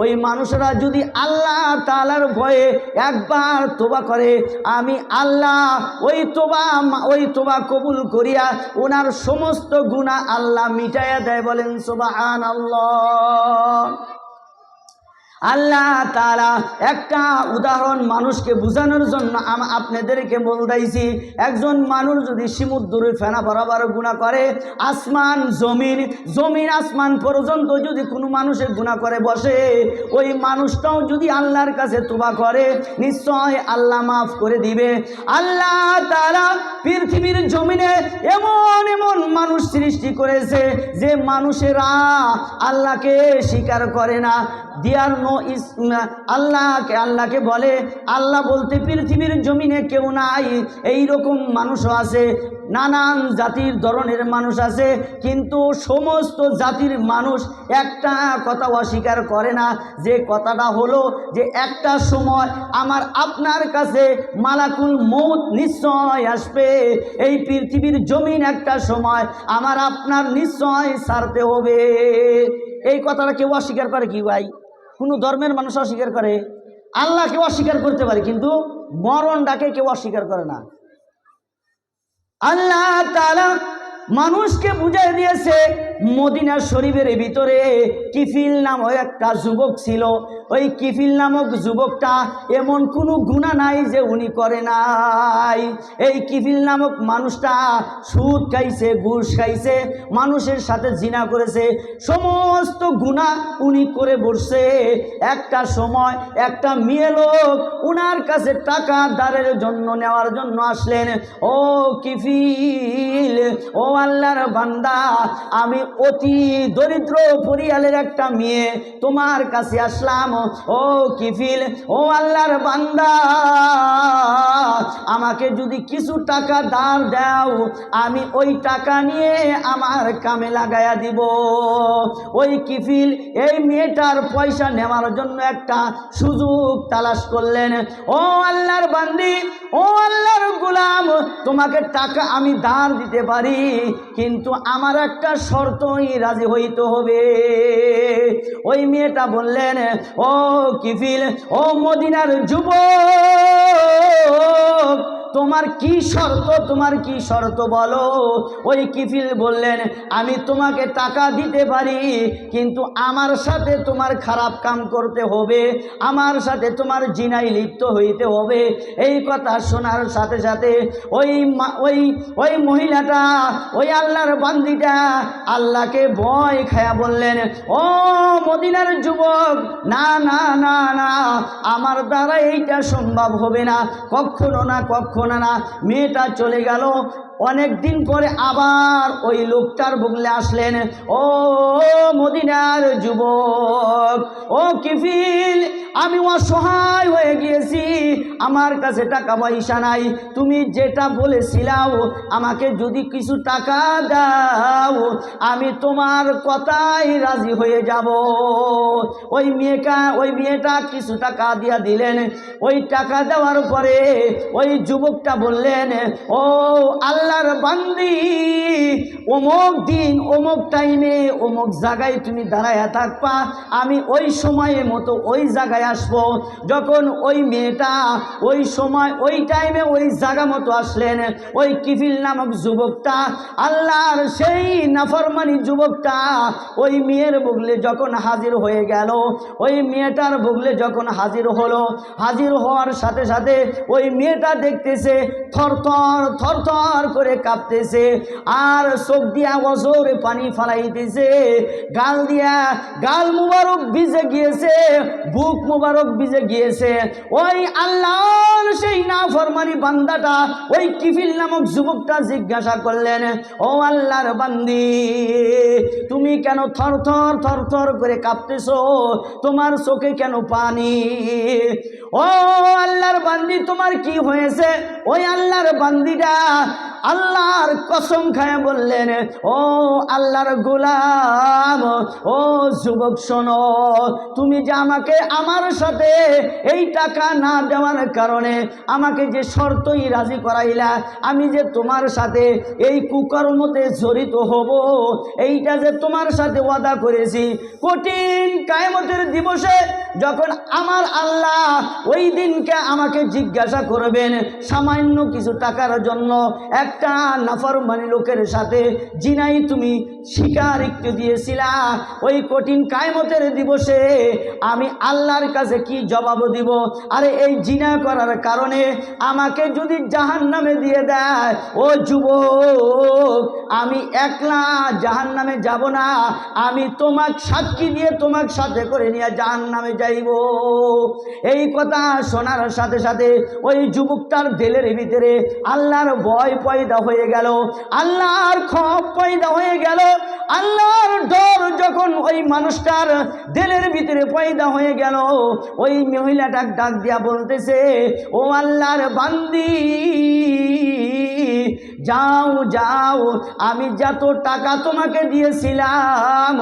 ওই মানুষেরা যদি আল্লাহ তাআলার ভয়ে একবার তওবা করে, আমি আল্লাহ ওই তোবা কবুল করিয়া ওনার সমস্ত গুনাহ আল্লাহ মিটাইয়া দেয়। বলেন সুবহানাল্লাহ। আল্লাহ তাআলা একটা উদাহরণ মানুষকে বোঝানোর জন্য আপনাদেরকে বলতেছি। একজন মানুষ যদি সমুদ্রের ফেনা বরাবর গুনাহ করে, আসমান জমিন আসমান পর্যন্ত যদি কোনো মানুষের গুনাহ করে বসে, ওই মানুষটাও যদি আল্লাহর কাছে তওবা করে, নিশ্চয় আল্লাহ মাফ করে দিবে। আল্লাহ তাআলা পৃথিবীর জমিনে এমন মানুষ সৃষ্টি করেছে যে মানুষেরা আল্লাহকে স্বীকার করে না, আল্লাহকে বলে আল্লাহ বলতে পৃথিবীর জমিনে কেউ নাই। এই রকম মানুষও আছে, নানান জাতির ধরনের মানুষ আছে, কিন্তু সমস্ত জাতির মানুষ একটা কথা অস্বীকার করে না, যে কথাটা হলো যে একটা সময় আমার আপনার কাছে মালাকুল মউত নিশ্চয় আসবে। এই পৃথিবীর জমিন একটা সময় আমার আপনার নিশ্চয় ছাড়তে হবে। এই কথাটা কেউ অস্বীকার করে কি ভাই? কোনো ধর্মের মানুষ অস্বীকার করে? আল্লাহকে অস্বীকার করতে পারে, কিন্তু মরণটাকে কেউ অস্বীকার করে না। আল্লাহ তাআলা মানুষকে বুঝাই দিয়েছে। মদিনা শরীফের ভিতরে কিফিল নামক একটা যুবক ছিল। ওই কিফিল নামক যুবকটা এমন কোনো গুনাহ নাই যে উনি করে নাই। এই কিফিল নামক মানুষটা সুদ খাইছে, ঘুষ খাইছে, মানুষের সাথে জিনা করেছে, সমস্ত গুনাহ উনি করে বসছে। একটা সময় একটা মেয়ে লোক উনার কাছে টাকা ধারের জন্য নেওয়ার জন্য আসলেন। ও কিফিল, ও আল্লাহর বান্দা, আমি অতি দরিদ্র পরিবারের একটা মেয়ে, তোমার কাছে আসলাম। ও কিফিল, ও আল্লাহর বান্দা, আমাকে যদি কিছু টাকা ধার দাও, আমি ওই টাকা নিয়ে আমার কামে লাগায়া দিব। ওই কিফিল এই মেয়েটার পয়সা নেওয়ার জন্য একটা সুযোগ তালাশ করলেন। ও আল্লাহর বান্দি, ও আল্লাহর গোলাম, তোমাকে টাকা আমি ধার দিতে পারি, কিন্তু আমার একটা শর্তই রাজি হইতে হবে। ওই মেয়েটা বললেন, ও কিফিল, ও মদিনার যুবক, তোমার কি শর্ত, তোমার কি শর্ত বলো। ওই কিফিল বললেন, আমি তোমাকে টাকা দিতে পারি, কিন্তু আমার সাথে তোমার খারাপ কাম করতে হবে, আমার সাথে তোমার জিনায় লিপ্ত হইতে হবে। এই কথা শোনার সাথে সাথে ওই মহিলাটা, ওই আল্লাহর বান্দিটা আল্লাহকে ভয় খায়া বললেন, ও মদিনার যুবক, না না না না, আমার দ্বারা এইটা সম্ভব হবে না, কখনো না, কখনো না। মেয়েটা চলে গেল। অনেক দিন পরে আবার ওই লোকটার বুগলে আসলেন, ও মদিনার যুবক, ও কিফিল, আমি অসহায় হয়ে গিয়েছি, আমার কাছে টাকা পয়সা নাই, তুমি যেটা বলেছিলাও আমাকে যদি কিছু টাকা দাও আমি তোমার কথাই রাজি হয়ে যাব। ওই মেয়েটা কিছু টাকা দিয়া দিলেন। ওই টাকা দেওয়ার পরে ওই যুবকটা বললেন, ও আল্লাহর বান্দি, অমুক দিন অমুক টাইমে অমুক জায়গায় তুমি দাঁড়ায়া থাকবা, আমি ওই সময়ে মতো ওই জায়গায় আসবো। যখন ওই মেয়েটা ওই সময় ওই টাইমে ওই জায়গা মতো আসলেন, ওই কিফিল নামক যুবকটা, আল্লাহর সেই নাফরমানি যুবকটা ওই মেয়ের বুগলে যখন হাজির হয়ে গেল, ওই মেয়েটার বুগলে যখন হাজির হলো, হাজির হওয়ার সাথে সাথে ওই মেয়েটা দেখতেছে থরথর থরথর করে কাঁপতেছে, আর চোখ দিয়া অজরে পানি ফালাইতেছে, গাল দিয়া গাল মুবারক ভিজে গিয়েছে, বুক মুবারক ভিজে গিয়েছে। ওই আল্লাহর সেই নাফরমানি বান্দাটা ওই কিফিল নামক যুবকটা জিজ্ঞাসা করলেন, ও আল্লাহর বান্দি, তুমি কেন থরথর থরথর করে কাঁপতেছো, তোমার চোখে কেন পানি? ও আল্লাহর বান্দি, তোমার কি হয়েছে? ওই আল্লাহর বান্দিটা আল্লাহর কসম খায় বললেন, ও আল্লাহর গোলাম, ও যুবক শোনো, তুমি যে আমাকে আমার সাথে এই টাকা না দেওয়ার কারণে আমাকে যে শর্তই রাজি করাইলা, আমি যে তোমার সাথে এই কুকর্মতে জড়িত হব, এইটা যে তোমার সাথে ওয়াদা করেছি, কঠিন কিয়ামতের দিবসে যখন আমার আল্লাহ ওই দিনকে আমাকে জিজ্ঞাসা করবেন সামান্য কিছু টাকার জন্য একটা নাফরমানি লোকের সাথে জিনাই তুমি স্বীকারোক্তি দিয়েছিলা, ওই কঠিন কিয়ামতের দিবসে আমি আল্লাহর কাছে কি জবাব দিব? আরে এই জিনা করার কারণে আমাকে যদি জাহান্নামে দিয়ে দেয়, ও যুবক, আমি একলা জাহান্নামে যাব না, আমি তোমাকে সাক্ষী দিয়ে তোমাকে সাথে করে নিয়ে জাহান্নামে যাইব। এই কথা শোনার সাথে সাথে ওই যুবকটার দিলের ভিতরে আল্লাহর ভয় পয়দা হয়ে গেল, আল্লাহর খৌফ পয়দা হয়ে গেল। আল্লাহর ডর যখন ওই মানুষটার দিলের ভিতরে পয়দা হয়ে গেল, ওই মহিলাটা ডাক দিয়া বলতেছে, ও আল্লাহর বান্দি, যাও যাও, আমি যত টাকা তোমাকে দিয়েছিলাম,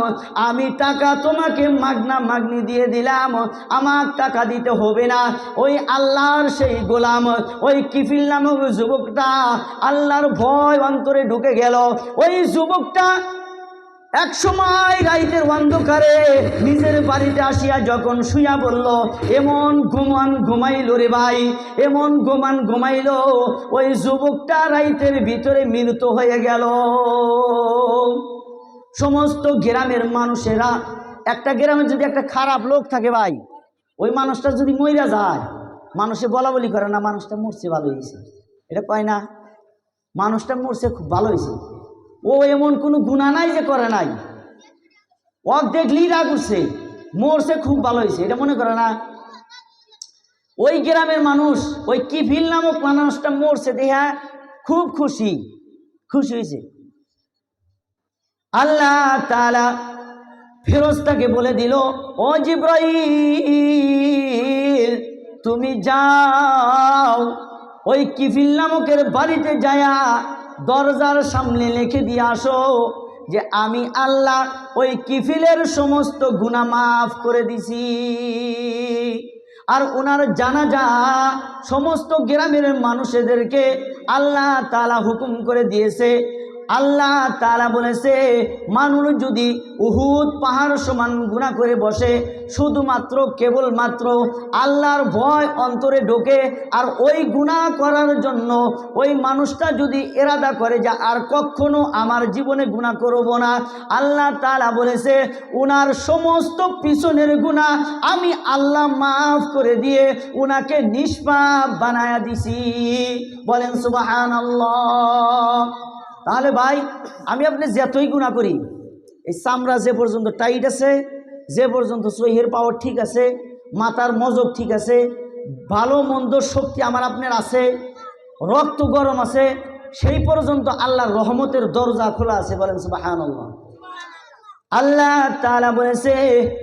আমি টাকা তোমাকে মাগনা মাগনি দিয়ে দিলাম, আমার টাকা দিতে হবে না। ওই আল্লাহর সেই গোলাম ওই কিফিল নামক যুবকটা আল্লাহর ভয় অন্তরে ঢুকে গেল। ওই যুবকটা এক সময় রাইতের অন্ধকারে নিজের বাড়িতে আসিয়া যখন শুয়া বলল, এমন ঘুমাইল রে ভাই, এমন ঘুমাইল, ওই যুবকটা রাইতের ভিতরে মৃত হয়ে গেল। সমস্ত গ্রামের মানুষেরা, একটা গ্রামে যদি একটা খারাপ লোক থাকে ভাই, ওই মানুষটা যদি মইরা যায়, মানুষে বলা বলি করে না, মানুষটা মরছে ভালো হয়েছে, এটা কয় না, মানুষটা মরছে খুব ভালো হয়েছে, ও এমন কোনো গুনাহ নাই যে করে নাই, ও দেখলেই রাগ উঠছে, মরছে খুব ভালো হয়েছে, এটা মনে করে না। ওই গ্রামের মানুষ ওই কিফিল নামক মানুষটা মরছে দেখা খুব খুশি হয়েছে। আল্লাহ তাআলা ফেরেশতাকে বলে দিল, ও জিবরাইল, তুমি যাও ওই কিফিল নামকের বাড়িতে যায়া দরজার সামনে লিখে দিয়ে আসো যে আমি আল্লাহ ওই কিফিলের সমস্ত গুনাহ মাফ করে দিছি, আর ওনার জানাজা সমস্ত গ্রামের মানুষদেরকে আল্লাহ তাআলা হুকুম করে দিয়েছে আল্লাহ তাআলা বলেছে মানুষ যদি উহুদ পাহাড় সমান গুনাহ করে বসে, শুধুমাত্র কেবলমাত্র আল্লাহর ভয় অন্তরে ঢোকে, আর ওই গুনাহ করার জন্য ওই মানুষটা যদি ইরাদা করে যে আর কখনো আমার জীবনে গুনাহ করব না, আল্লাহ তাআলা বলেছে উনার সমস্ত পিছনের গুনাহ আমি আল্লাহ মাফ করে দিয়ে উনাকে নিষ্পাপ বানায়া দিছি। বলেন সুবহানাল্লাহ। তাহলে ভাই আমি আপনি যতই গুনাহ করি, এই চামড়া যে পর্যন্ত টাইট আছে, যে পর্যন্ত সহির পাওয়ার ঠিক আছে, মাথার মজক ঠিক আছে, ভালো মন্দ শক্তি আমার আপনার আছে, রক্ত গরম আছে, সেই পর্যন্ত আল্লাহর রহমতের দরজা খোলা আছে। বলেন সুবহানাল্লাহ। আল্লাহ তাআলা বলেছে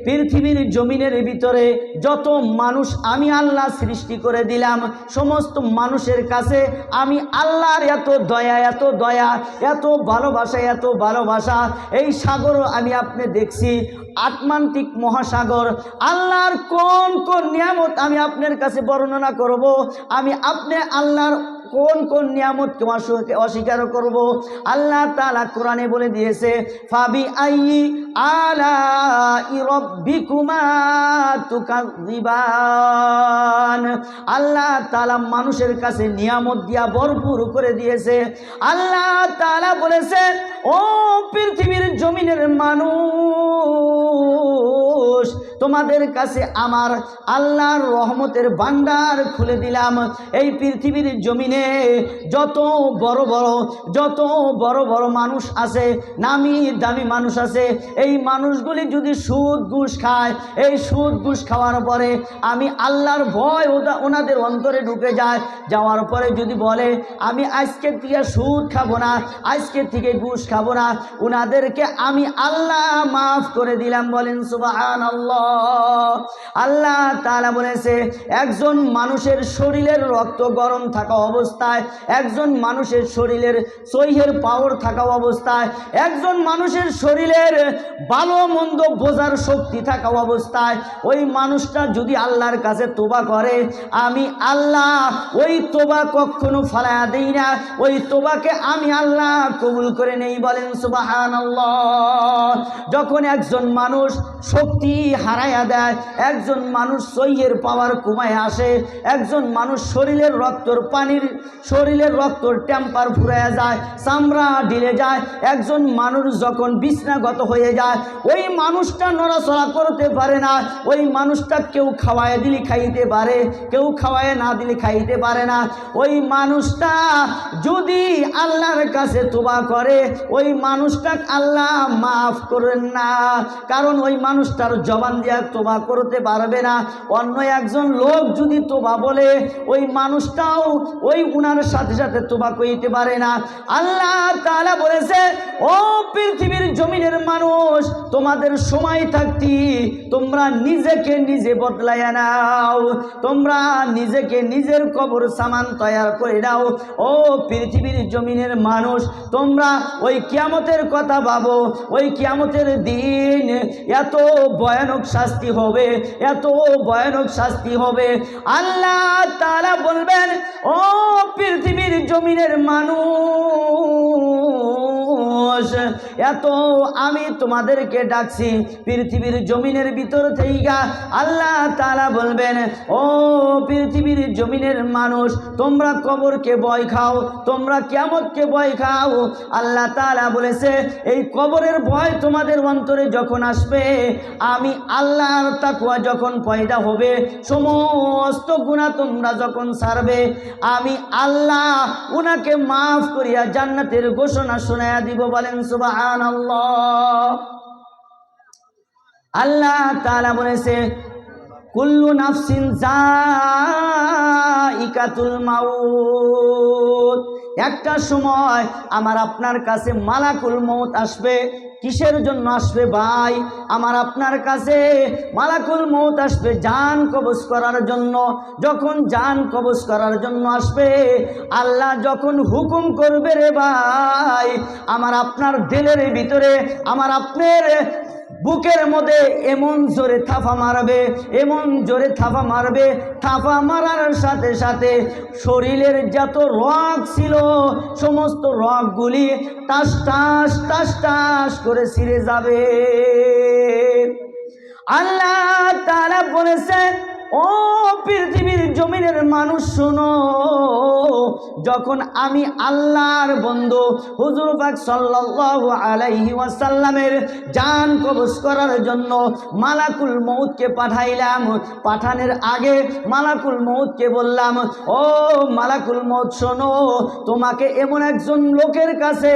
পৃথিবীর জমিনের ভিতরে যত মানুষ আমি আল্লাহ সৃষ্টি করে দিলাম, সমস্ত মানুষের কাছে আমি আল্লাহর এত দয়া, এত দয়া, এত ভালোবাসা, এত ভালোবাসা। এই সাগরও আমি আপনি দেখছি, আটলান্টিক মহাসাগর। আল্লাহর কোন কোন নিয়ামত আমি আপনার কাছে বর্ণনা করব, আমি আপনি আল্লাহর কোন কোন নিয়ামতকে অস্বীকার করব। আল্লাহ তাআলা কোরআনে বলে দিয়েছে ফাবি আইয়ি আলাই রাব্বিকুমা তুকাযিবান। আল্লাহ তাআলা মানুষের কাছে নিয়ামত দিয়া ভরপুর করে দিয়েছে। আল্লাহ তাআলা বলেছে ও পৃথিবীর জমিনের মানুষ, তোমাদের কাছে আমার আল্লাহর রহমতের ভান্ডার খুলে দিলাম। এই পৃথিবীর জমিনে যত বড় বড় মানুষ আছে, নামি দামি মানুষ আছে, এই মানুষগুলি যদি সুদ ঘুষ খায়, এই সুদ ঘুষ খাওয়ার পরে আমি আল্লাহর ভয় ওনাদের অন্তরে ঢুকে যায়, যাওয়ার পরে যদি বলে আমি আজকের থেকে সুদ খাবো না, আজকের থেকে ঘুষ খাবো না, ওনাদেরকে আমি আল্লাহ মাফ করে দিলাম। বলেন সুবহানাল্লাহ। আল্লাহ তাআলা বলেছে একজন মানুষের শরীরের রক্ত গরম থাকা অবস্থায়, একজন মানুষের শরীরের সহির পাওয়ার থাকা অবস্থায়, একজন মানুষের শরীরের ভালো মন্দ বোঝার শক্তি থাকা অবস্থায় ওই মানুষটা যদি আল্লাহর কাছে তোবা করে, আমি আল্লাহ ওই তোবা কখনো ফালায়া দেই না, ওই তোবাকে আমি আল্লাহ কবুল করে নেই। বলেন সুবহানাল্লাহ। যখন একজন মানুষ শক্তি হারায়া দেয়, একজন মানুষ সহির পাওয়ার কমায় আসে, একজন মানুষ শরীরের রক্তর টেম্পার ফুরায়া যায়, চামড়া ঢিলে যায়, একজন মানুষ যখন বিছনাগত হয়ে যায়, ওই মানুষটা নড়াচড়া করতে পারে না, ওই মানুষটা কেউ খাওয়ায় দিলে খাইতে পারে, কেউ খাওয়ায় না দিলে খাইতে পারে না। ওই মানুষটা যদি আল্লাহর কাছে তোবা করে, ওই মানুষটা আল্লাহ মাফ করেন না, কারণ ওই মানুষটার জবান দিয়ে তোবা করতে পারবে না। অন্য একজন লোক যদি তোবা বলে, ওই মানুষটাও ওই উনার সাথে সাথে তোবা কইতে পারে না। আল্লাহ তাআলা বলেছে ও পৃথিবীর জমিনের মানুষ, তোমাদের সময় থাকতে তোমরা নিজেকে নিজে বদলাইয়া নাও, তোমরা নিজেকে নিজের কবর সামান তৈরি করে নাও। ও পৃথিবীর জমিনের মানুষ, তোমরা ওই কিয়ামতের কথা ভাবো, ওই কিয়ামতের দিন এত ভয়ানক শাস্তি হবে, এত ভয়ানক শাস্তি হবে। আল্লাহ তাআলা বলবেন ও পৃথিবীর জমিনের মানুষ, এত আমি তোমাদেরকে ডাকছি পৃথিবীর জমিনের ভিতর থেকে। আল্লাহ তাআলা বলবেন ও পৃথিবীর জমিনের মানুষ, তোমরা কবরকে ভয় খাও, তোমরা কিয়ামতকে ভয় খাও। আল্লাহ তাআলা বলেছে এই কবরের ভয় তোমাদের অন্তরে যখন আসবে, আমি আল্লাহর তাকওয়া যখন পয়দা হবে, সমস্ত গুনাহ তোমরা যখন ছাড়বে, আমি আল্লাহ উনাকে মাফ করিয়া জান্নাতের ঘোষণা শোনায়া দিব। বলেন সুবহানাল্লাহ। আল্লাহ তাআলা বলেছে কুল্লু নাফসিন যায়িকাতুল মাউত। একটা সময় আমার আপনার কাছে মালাকুল মউত আসবে। কিসের জন্য আসবে ভাই? আমার আপনার কাছে মালাকুল মউত আসবে জান কবজ করার জন্য। যখন জান কবজ করার জন্য আসবে, আল্লাহ যখন হুকুম করবে রে ভাই, আমার আপনার দিলের ভিতরে, আমার আপনার বুকের মধ্যে এমন জোরে থাপা মারবে, এমন জোরে থাপা মারবে, থাপা মারার সাথে সাথে শরীরের যত রগ ছিল সমস্ত রগগুলি টাস টাস টাস টাস করে ছিঁড়ে যাবে। আল্লাহ তাআলা বলেছেন, ও পৃথিবীর জমিনের মানুষ শোনো, যখন আমি আল্লাহর বন্ধু হুজুর পাক সাল্লাল্লাহু আলাইহি ওয়াসাল্লামের জান কবজ করার জন্য মালাকুল মউতকে পাঠাইলাম, পাঠানোর আগে মালাকুল মউতকে বললাম, ও মালাকুল মউত শোনো, তোমাকে এমন একজন লোকের কাছে,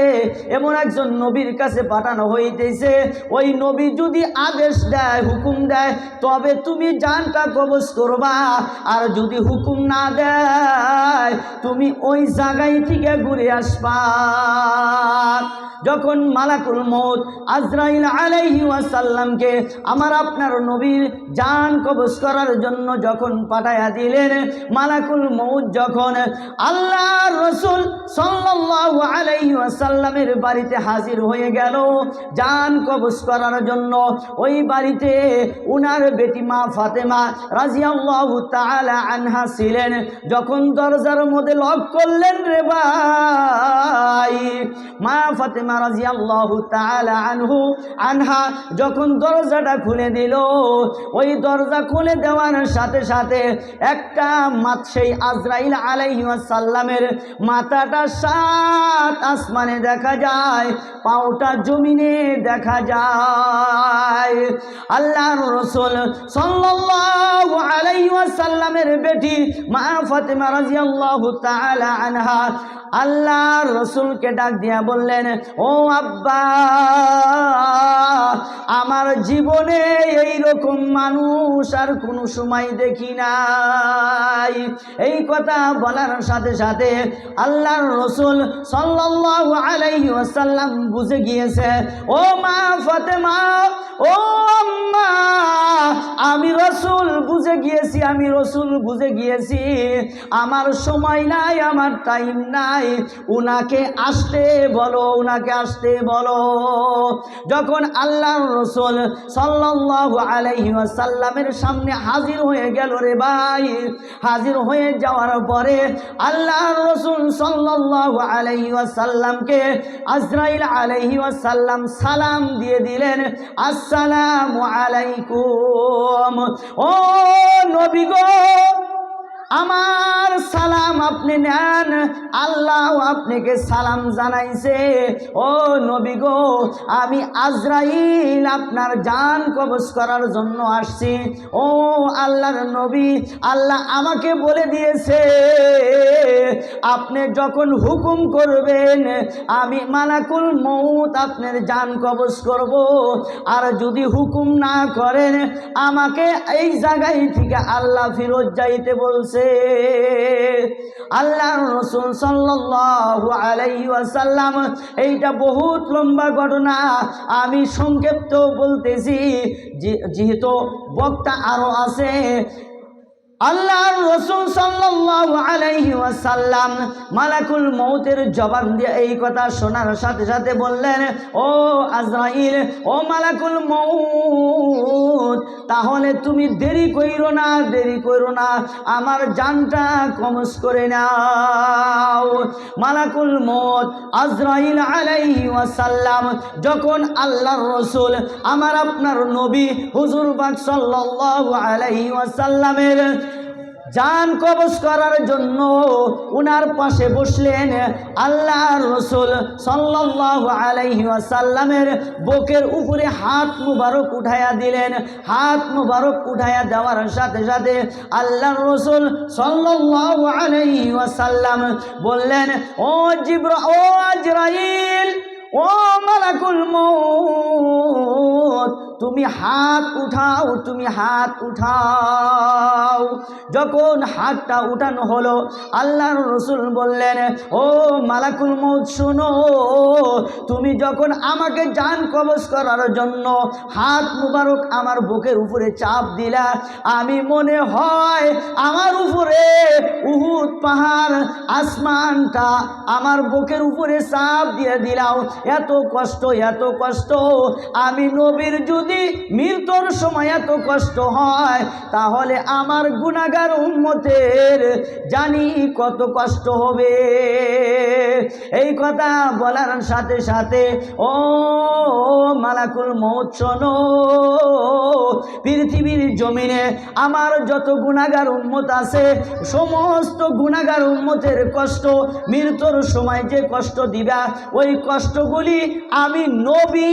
এমন একজন নবীর কাছে পাঠানো হইতেছে, ওই নবী যদি আদেশ দেয়, হুকুম দেয়, তবে তুমি জানটা কবজ করবা, আর যদি হুকুম না দেয় তুমি ওই জায়গায় থেকে ঘুরে আসবা। যখন মালাকুল মউত আজরাইল আলাইহি ওয়াসাল্লামকে আমার আপনার নবীর জান কবজ করার জন্য যখন পাঠায়া দিলেন, মালাকুল মউত যখন আল্লাহর রাসূল সাল্লাল্লাহু আলাইহি ওয়াসাল্লামের বাড়িতে হাজির হয়ে গেল জান কবজ করার জন্য, ওই বাড়িতে উনার বেটি মা ফাতেমা রাদিয়াল্লাহু তাআলা আনহা ছিলেন। যখন দরজার মধ্যে লক করলেন রে ভাই, মা ফাতেমা রাদিয়াল্লাহু তাআলা আনহা যখন দরজাটা খুলে দিল, ওই দরজা খুলে দেওয়ার সাথে সাথে একটা সেই আজরাইল আলাইহিস সালামের মাথাটা সাত আসমানে দেখা যায়, পাওটা জমিনে দেখা যায়। আল্লাহর রাসূল সাল্লাল্লাহু আলাইহি ওয়াসাল্লামের বেটি মা ফাতেমা রাদিয়াল্লাহু তাআলা আনহা আল্লাহর রাসূলকে ডাক দিয়া বললেন, ও আব্বা, আমার জীবনে এই রকম মানুষ আর কোনো সময় দেখি নাই। এই কথা বলার সাথে সাথে আল্লাহর রাসূল সাল্লাল্লাহু আলাইহি ওয়াসাল্লাম বুঝে গিয়েছে, ও মা ফাতেমা, ও আম্মা, আমি রাসূল বুঝে গিয়েছি, আমি রাসূল বুঝে গিয়েছি, আমার সময় নাই, আমার টাইম নাই, উনাকে আসতে বলো, উনাকে আসতে বলো। যখন আল্লাহর রাসূল সাল্লাল্লাহু আলাইহি ওয়াসাল্লামের সামনে হাজির হয়ে গেল রে ভাই, হাজির হয়ে যাওয়ার পরে আল্লাহর রাসূল সাল্লাল্লাহু আলাইহি ওয়াসাল্লামকে আজরাইল আলাইহি ওয়াসাল্লাম সালাম দিয়ে দিলেন, আসসালামু আলাইকুম, ও নবী গো, আমার সালাম আপনি নেন, আল্লাহ আপনাকে সালাম জানাইছে। ও নবী গো, আমি আজরাইল আপনার জান কবজ করার জন্য আসছি। ও আল্লাহর নবী, আল্লাহ আমাকে বলে দিয়েছে আপনি যখন হুকুম করবেন আমি মালাকুল মউত আপনার জান কবজ করব, আর যদি হুকুম না করেন আমাকে এই জায়গায় থেকে আল্লাহ ফিরত যাইতে বলছে। আল্লাহর রাসূল সাল্লাল্লাহু আলাইহি ওয়াসাল্লাম, এইটা বহুত লম্বা ঘটনা, আমি সংক্ষিপ্ত বলতেছি যেহেতু বক্তা আরো আছে। আল্লাহর রাসূল সাল্লাল্লাহু আলাইহি ওয়াসাল্লাম মালাকুল মউতের জবান দিয়ে এই কথা শোনার সাথে সাথে বললেন, ও আজরাইল, ও মালাকুল মউত, তাহলে তুমি দেরি কইরো না, দেরি কইরো না, আমার জানটা কবজ করে নাও। মালাকুল মউত আজরাইল আলাইহি ওয়াসাল্লাম যখন আল্লাহর রাসূল আমার আপনার নবী হুজুর পাক সাল্লাল্লাহু আলাইহি ওয়াসাল্লামের জান কবজ করার জন্য উনার পাশে বসলেন, আল্লাহর রাসূল সাল্লাল্লাহু আলাইহি ওয়াসাল্লামের বুকের উপরে হাত মুবারক উঠায়া দিলেন। হাত মুবারক উঠায়া দেওয়ার সাথে সাথে আল্লাহর রাসূল সাল্লাল্লাহু আলাইহি ওয়াসাল্লাম বললেন, ও ও আজরাইল, ও মালাকুল মউত, তুমি হাত উঠাও, তুমি হাত উঠাও। যখন হাতটা উঠানো হলো আল্লাহর রাসূল বললেন, ও মালাকুল মউত শোনো, তুমি যখন আমাকে জান কবজ করার জন্য হাত মুবারক আমার বুকের উপরে চাপ দিলা, আমি মনে হয় আমার উপরে উহুদ পাহাড় আসমানটা আমার বুকের উপরে চাপ দিয়ে দিলাও। এত কষ্ট, এত কষ্ট। আমি নবীর যদি মৃত্যুর সময় এত কষ্ট হয়, তাহলে আমার গুনাহগার উম্মতের জানি কত কষ্ট হবে। এই কথা বলার সাথে সাথে ও মালাকুল মউত শোনো, পৃথিবীর জমিনে আমার যত গুনাহগার উম্মত আছে, সমস্ত গুনাহগার উম্মতের কষ্ট, মৃত্যুর সময় যে কষ্ট দিবা, ওই কষ্টগুলি আমি নবী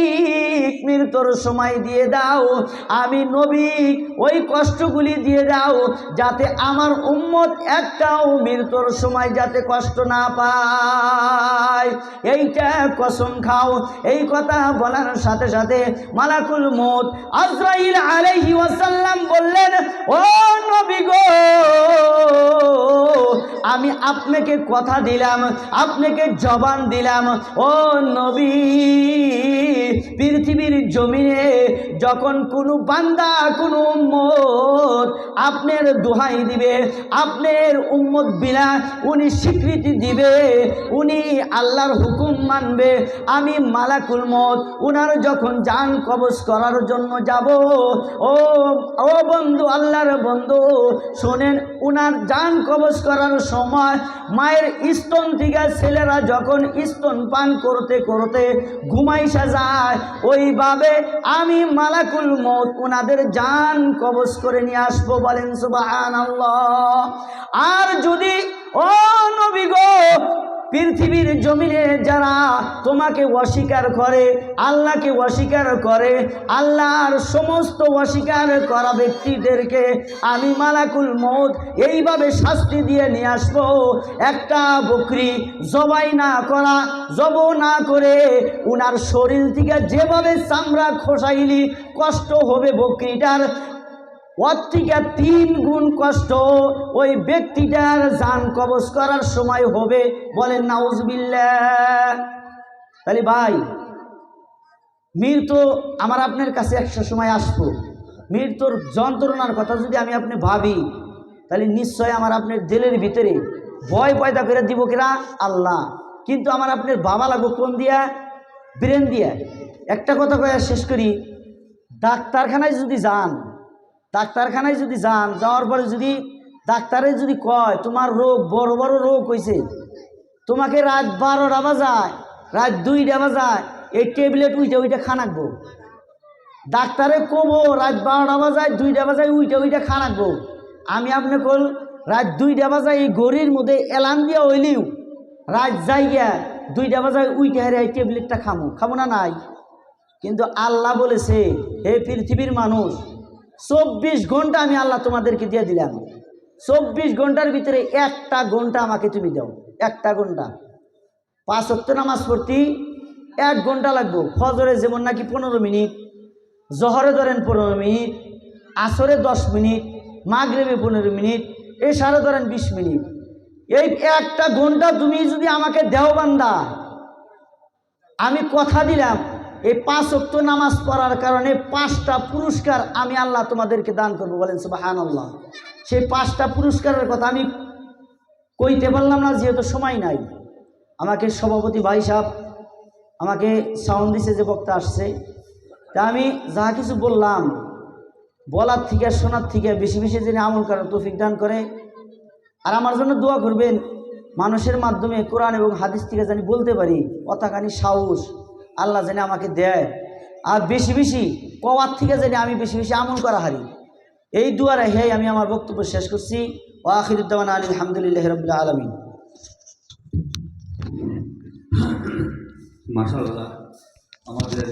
মৃত্যুর সময় দিয়ে দাও। আমি নবী ওই কষ্টগুলি দিয়ে দাও, যাতে আমার উম্মত একটাও মৃত্যুর সময় যাতে কষ্ট না পায়। এইটা কসম খাও। এই কথা বলার সাথে সাথে মালাকুল মউত আজরাইল আলাইহি ওয়াসাল্লাম বললেন, ও নবী গো, আমি আপনাকে কথা দিলাম, আপনাকে জবান দিলাম, ও নবী, পৃথিবীর জমিনে যখন কোনো বান্দা, কোনো উম্মত আপনার দোহাই দিবে, আপনার উম্মত বিনা উনি স্বীকৃতি দিবে, উনি আল্লাহর হুকুম মানবে, আমি মালাকুল মউত উনার যখন জান কবজ করার জন্য যাব, ও বন্ধু, আল্লাহর বন্ধু শোনেন, উনার জান কবজ করার সময় মায়ের স্তন থেকে ছেলেরা যখন স্তন পান করতে করতে ঘুমাইসা যায়, ওইভাবে আমি মালাকুল মউত উনাদের জান কবজ করে নিয়ে আসবো। বলেন সুবহানাল্লাহ। আর যদি ও নবী গো, পৃথিবীর জমিনে যারা তোমাকে অস্বীকার করে, আল্লাহকে অস্বীকার করে, আল্লাহর সমস্ত অস্বীকার করা ব্যক্তিদেরকে আমি মালাকুল মউত এইভাবে শাস্তি দিয়ে নিয়ে আসবো। একটা বকরি জবাই না করা, জব না করে উনার শরীর থেকে যেভাবে চামড়া খোসাইলি কষ্ট হবে বকরিটার, ওর থেকে 3 গুণ কষ্ট ওই ব্যক্তিটার জান কবজ করার সময় হবে। বলেন নাউজুবিল্লাহ। তাহলে ভাই, মৃত্যু আমার আপনার কাছে একটা সময় আসবো। মৃত্যুর যন্ত্রণার কথা যদি আমি আপনি ভাবি, তাহলে নিশ্চয় আমার আপনার দিলের ভিতরে ভয় পয়দা করে দিব কিনা আল্লাহ। কিন্তু আমার আপনার বাবা লাগবো কোন দিয়া? ব্রেন দিয়া। একটা কথা কয়ে শেষ করি, ডাক্তারখানায় যদি যান, যাওয়ার পরে যদি ডাক্তারে যদি কয় তোমার রোগ বড় বড় রোগ হয়েছে, তোমাকে রাত 12টা বাজায়, রাত 2টা বাজায় এই ট্যাবলেট উইটা খানাকবো। ডাক্তারে কবো রাত 12টা বাজায়, 2টা বাজায় উইটা খানাকবো। আমি আপনি কল রাত 2টা বাজায় এই গড়ির মধ্যে এলান দিয়া হইলিও রাত যাইয়া 2টা বাজায় উইটা হারে এই ট্যাবলেটটা খামো না নাই? কিন্তু আল্লাহ বলেছে, হে পৃথিবীর মানুষ, 24 ঘন্টা আমি আল্লাহ তোমাদেরকে দিয়ে দিলাম। 24 ঘন্টার ভিতরে 1টা ঘন্টা আমাকে তুমি দাও। 1টা ঘন্টা। 5 ওয়াক্ত নামাজ পড়তে 1 ঘন্টা লাগবো। ফজরে যেমন নাকি 15 মিনিট, জহরে ধরেন 15 মিনিট, আসরে 10 মিনিট, মাগরিবে 15 মিনিট, এশারে ধরেন 20 মিনিট। এই 1টা ঘন্টা তুমি যদি আমাকে দেও বান্দা, আমি কথা দিলাম এই 5 ওয়াক্ত নামাজ পড়ার কারণে 5টা পুরস্কার আমি আল্লাহ তোমাদেরকে দান করবো। বলেন সুবহানাল্লাহ। সেই 5টা পুরস্কারের কথা আমি কইতে পারলাম না, যেহেতু সময় নাই। আমাকে সভাপতি ভাই সাহেব আমাকে সাউন্ড দিছে, যে বক্তা আসছে, তা আমি যা কিছু বললাম, বলার থেকে শোনার থেকে বেশি বেশি যিনি আমল করার তৌফিক দান করে। আর আমার জন্য দোয়া করবেন, মানুষের মাধ্যমে কোরআন এবং হাদিস থেকে জানি বলতে পারি, অতখানি সাহস আল্লাহ জানি আমাকে দেয়। আর বেশি বেশি কওয়ার থেকে জানি আমি বেশি বেশি আমল করা হারি। এই দুয়ারে হে আমি আমার বক্তব্য শেষ করছি। ওয়া আখিরু দাওয়ানা আলহামদুলিল্লাহি রাব্বিল আলামিন। মাশাআল্লাহ। আমাদের